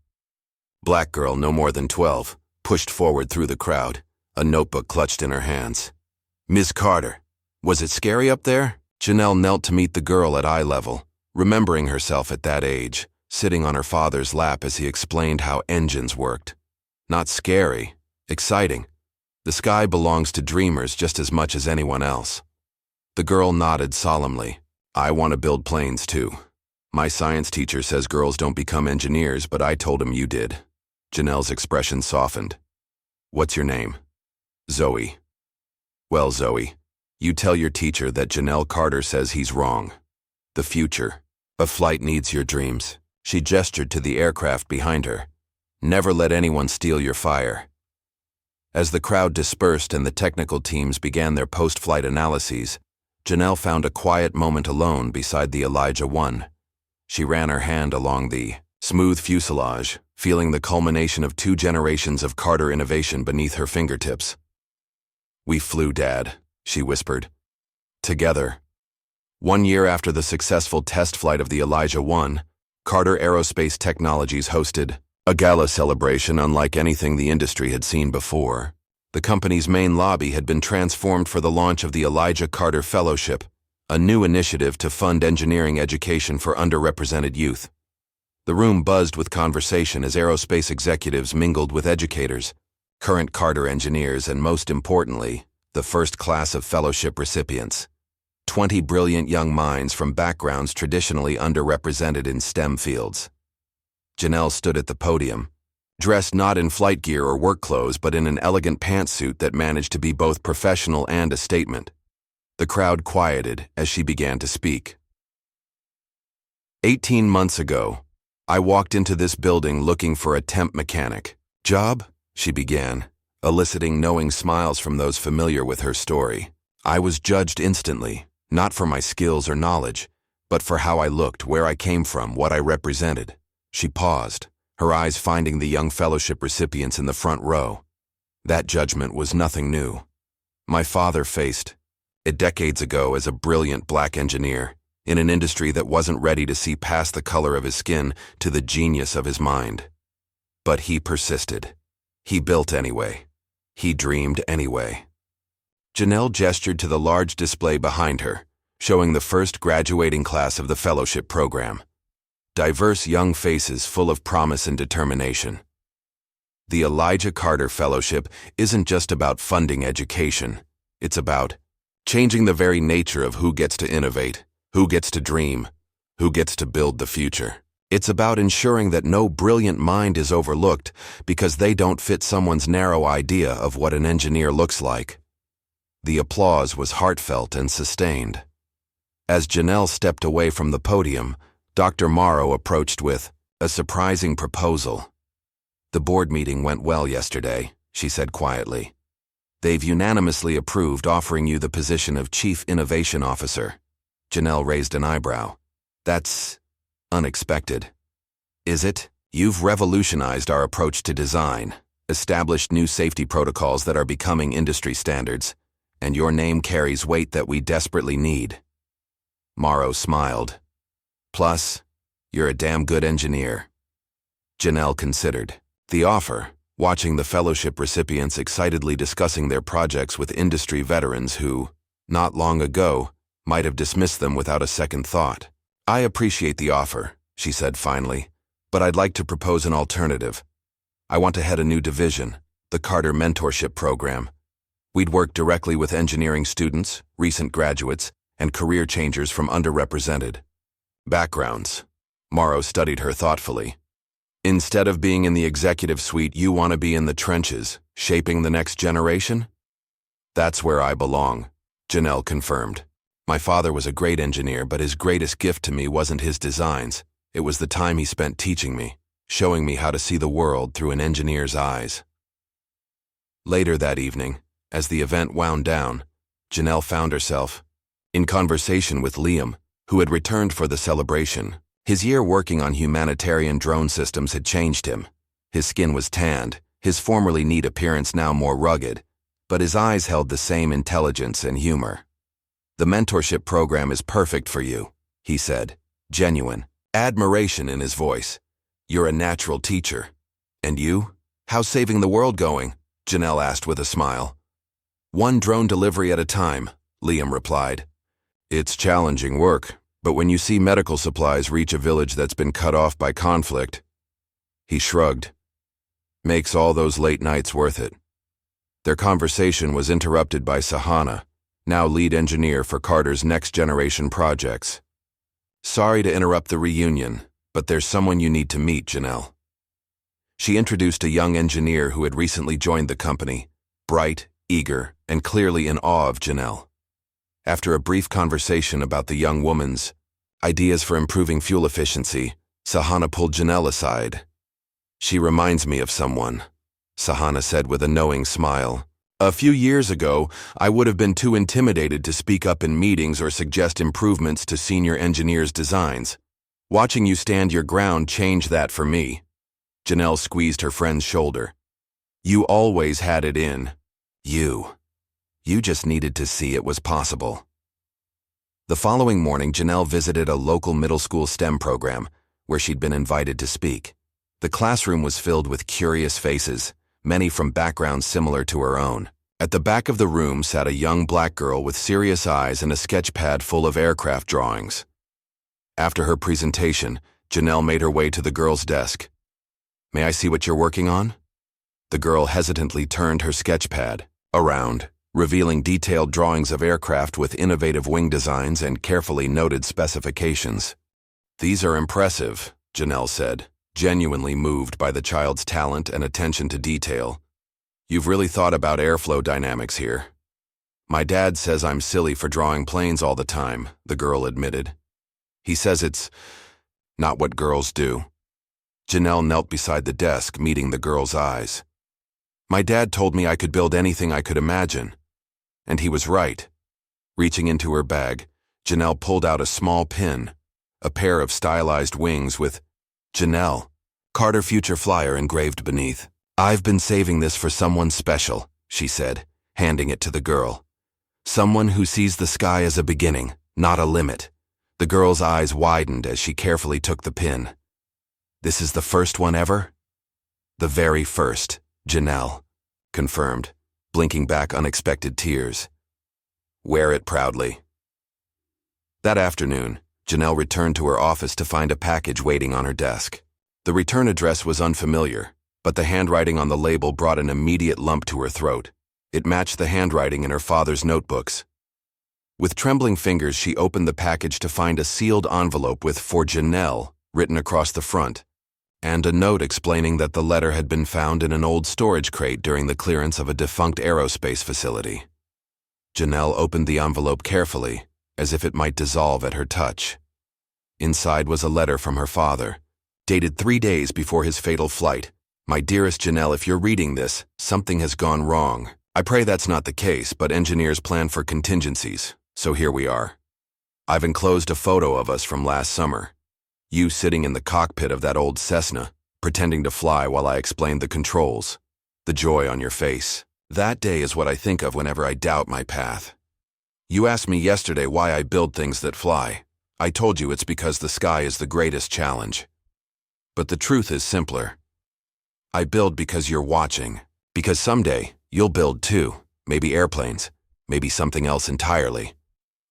black girl no more than 12 pushed forward through the crowd, a notebook clutched in her hands. "Miss Carter, was it scary up there?" Janelle knelt to meet the girl at eye level, remembering herself at that age, sitting on her father's lap as he explained how engines worked. Not scary, exciting. The sky belongs to dreamers just as much as anyone else. The girl nodded solemnly. "I want to build planes too. My science teacher says girls don't become engineers, but I told him you did." Janelle's expression softened. "What's your name?" "Zoe." "Well, Zoe, you tell your teacher that Janelle Carter says he's wrong. The future, a flight needs your dreams." She gestured to the aircraft behind her. "Never let anyone steal your fire." As the crowd dispersed and the technical teams began their post-flight analyses, Janelle found a quiet moment alone beside the Elijah 1. She ran her hand along the smooth fuselage, feeling the culmination of 2 generations of Carter innovation beneath her fingertips. "We flew, Dad," she whispered. "Together." 1 year after the successful test flight of the Elijah 1, Carter Aerospace Technologies hosted a gala celebration unlike anything the industry had seen before. The company's main lobby had been transformed for the launch of the Elijah Carter Fellowship, a new initiative to fund engineering education for underrepresented youth. The room buzzed with conversation as aerospace executives mingled with educators, current Carter engineers, and most importantly, the first class of fellowship recipients. 20 brilliant young minds from backgrounds traditionally underrepresented in STEM fields. Janelle stood at the podium, dressed not in flight gear or work clothes but in an elegant pantsuit that managed to be both professional and a statement. The crowd quieted as she began to speak. 18 months ago, I walked into this building looking for a temp mechanic job, she began, eliciting knowing smiles from those familiar with her story. I was judged instantly, not for my skills or knowledge, but for how I looked, where I came from, what I represented. She paused, her eyes finding the young fellowship recipients in the front row. That judgment was nothing new. My father faced it decades ago as a brilliant black engineer, in an industry that wasn't ready to see past the color of his skin to the genius of his mind. But he persisted. He built anyway. He dreamed anyway. Janelle gestured to the large display behind her, showing the first graduating class of the fellowship program. Diverse young faces full of promise and determination. The Elijah Carter Fellowship isn't just about funding education. It's about changing the very nature of who gets to innovate, who gets to dream, who gets to build the future. It's about ensuring that no brilliant mind is overlooked because they don't fit someone's narrow idea of what an engineer looks like. The applause was heartfelt and sustained. As Janelle stepped away from the podium, Dr. Morrow approached with a surprising proposal. The board meeting went well yesterday, she said quietly. They've unanimously approved offering you the position of Chief Innovation Officer. Janelle raised an eyebrow. That's unexpected. Is it? You've revolutionized our approach to design, established new safety protocols that are becoming industry standards, and your name carries weight that we desperately need. Morrow smiled. Plus, you're a damn good engineer. Janelle considered the offer, watching the fellowship recipients excitedly discussing their projects with industry veterans who, not long ago, might have dismissed them without a second thought. I appreciate the offer, she said finally, but I'd like to propose an alternative. I want to head a new division, the Carter Mentorship Program. We'd work directly with engineering students, recent graduates, and career changers from underrepresented backgrounds. Morrow studied her thoughtfully. Instead of being in the executive suite, you want to be in the trenches, shaping the next generation? That's where I belong, Janelle confirmed. My father was a great engineer, but his greatest gift to me wasn't his designs. It was the time he spent teaching me, showing me how to see the world through an engineer's eyes. Later that evening, as the event wound down, Janelle found herself in conversation with Liam, who had returned for the celebration. His year working on humanitarian drone systems had changed him. His skin was tanned, his formerly neat appearance now more rugged, but his eyes held the same intelligence and humor. The mentorship program is perfect for you, he said, genuine admiration in his voice. You're a natural teacher. And you? How's saving the world going? Janelle asked with a smile. One drone delivery at a time, Liam replied. It's challenging work, but when you see medical supplies reach a village that's been cut off by conflict, he shrugged. Makes all those late nights worth it. Their conversation was interrupted by Sahana, now lead engineer for Carter's next generation projects. Sorry to interrupt the reunion, but there's someone you need to meet, Janelle. She introduced a young engineer who had recently joined the company, bright, eager, and clearly in awe of Janelle. After a brief conversation about the young woman's ideas for improving fuel efficiency, Sahana pulled Janelle aside. She reminds me of someone, Sahana said with a knowing smile. A few years ago, I would have been too intimidated to speak up in meetings or suggest improvements to senior engineers' designs. Watching you stand your ground changed that for me. Janelle squeezed her friend's shoulder. You always had it in. You just needed to see it was possible. The following morning, Janelle visited a local middle school STEM program where she'd been invited to speak. The classroom was filled with curious faces, many from backgrounds similar to her own. At the back of the room sat a young black girl with serious eyes and a sketch pad full of aircraft drawings. After her presentation, Janelle made her way to the girl's desk. May I see what you're working on? The girl hesitantly turned her sketch pad around, revealing detailed drawings of aircraft with innovative wing designs and carefully noted specifications. These are impressive, Janelle said, genuinely moved by the child's talent and attention to detail. You've really thought about airflow dynamics here. My dad says I'm silly for drawing planes all the time, the girl admitted. He says it's not what girls do. Janelle knelt beside the desk, meeting the girl's eyes. My dad told me I could build anything I could imagine. And he was right. Reaching into her bag, Janelle pulled out a small pin, a pair of stylized wings with Janelle, Carter Future Flyer engraved beneath. I've been saving this for someone special, she said, handing it to the girl. Someone who sees the sky as a beginning, not a limit. The girl's eyes widened as she carefully took the pin. This is the first one ever? The very first, Janelle confirmed, blinking back unexpected tears. Wear it proudly. That afternoon, Janelle returned to her office to find a package waiting on her desk. The return address was unfamiliar, but the handwriting on the label brought an immediate lump to her throat. It matched the handwriting in her father's notebooks. With trembling fingers, she opened the package to find a sealed envelope with "For Janelle" written across the front, and a note explaining that the letter had been found in an old storage crate during the clearance of a defunct aerospace facility. Janelle opened the envelope carefully, as if it might dissolve at her touch. Inside was a letter from her father, dated 3 days before his fatal flight. My dearest Janelle, if you're reading this, something has gone wrong. I pray that's not the case, but engineers plan for contingencies, so here we are. I've enclosed a photo of us from last summer. You sitting in the cockpit of that old Cessna, pretending to fly while I explained the controls. The joy on your face. That day is what I think of whenever I doubt my path. You asked me yesterday why I build things that fly. I told you it's because the sky is the greatest challenge. But the truth is simpler. I build because you're watching. Because someday, you'll build too. Maybe airplanes. Maybe something else entirely.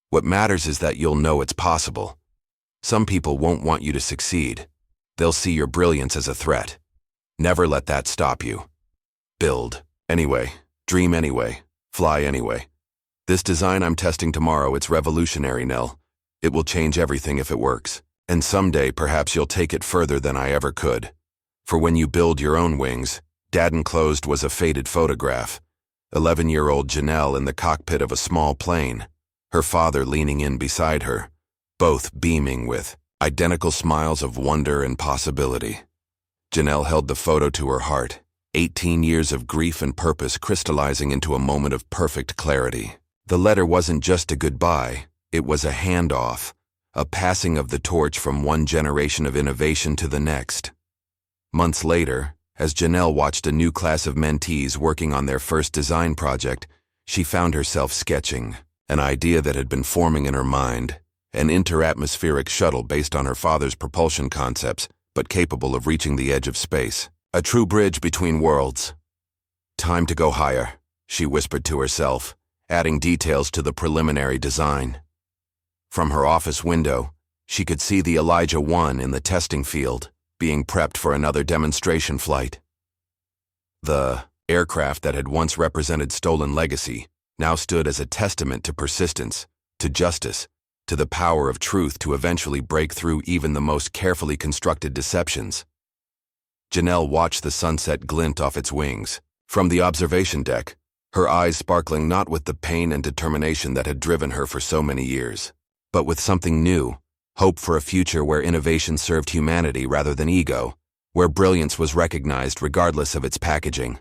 What matters is that you'll know it's possible. Some people won't want you to succeed. They'll see your brilliance as a threat. Never let that stop you. Build anyway. Dream anyway. Fly anyway. This design I'm testing tomorrow, it's revolutionary, Nell. It will change everything if it works. And someday, perhaps you'll take it further than I ever could. For when you build your own wings, Dad enclosed was a faded photograph. 11-year-old Janelle in the cockpit of a small plane. Her father leaning in beside her, both beaming with identical smiles of wonder and possibility. Janelle held the photo to her heart, 18 years of grief and purpose crystallizing into a moment of perfect clarity. The letter wasn't just a goodbye, it was a handoff, a passing of the torch from one generation of innovation to the next. Months later, as Janelle watched a new class of mentees working on their first design project, she found herself sketching an idea that had been forming in her mind, an interatmospheric shuttle based on her father's propulsion concepts, but capable of reaching the edge of space. A true bridge between worlds. Time to go higher, she whispered to herself, adding details to the preliminary design. From her office window, she could see the Elijah 1 in the testing field, being prepped for another demonstration flight. The aircraft that had once represented stolen legacy now stood as a testament to persistence, to justice, to the power of truth to eventually break through even the most carefully constructed deceptions. Janelle watched the sunset glint off its wings. From the observation deck, her eyes sparkling not with the pain and determination that had driven her for so many years, but with something new, hope for a future where innovation served humanity rather than ego, where brilliance was recognized regardless of its packaging.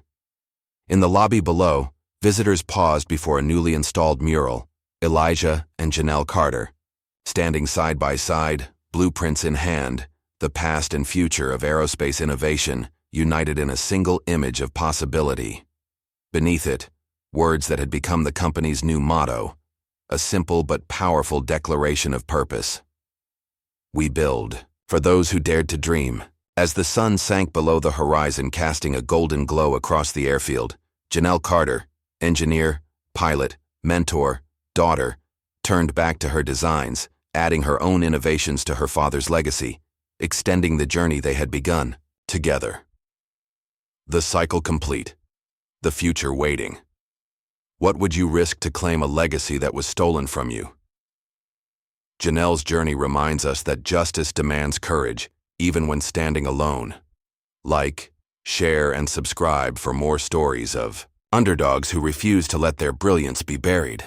In the lobby below, visitors paused before a newly installed mural, Elijah and Janelle Carter, standing side by side, blueprints in hand, the past and future of aerospace innovation united in a single image of possibility. Beneath it, words that had become the company's new motto, a simple but powerful declaration of purpose. We build, for those who dared to dream. As the sun sank below the horizon casting a golden glow across the airfield, Janelle Carter, engineer, pilot, mentor, daughter, turned back to her designs, adding her own innovations to her father's legacy, extending the journey they had begun, together. The cycle complete. The future waiting. What would you risk to claim a legacy that was stolen from you? Janelle's journey reminds us that justice demands courage, even when standing alone. Like, share, and subscribe for more stories of underdogs who refuse to let their brilliance be buried.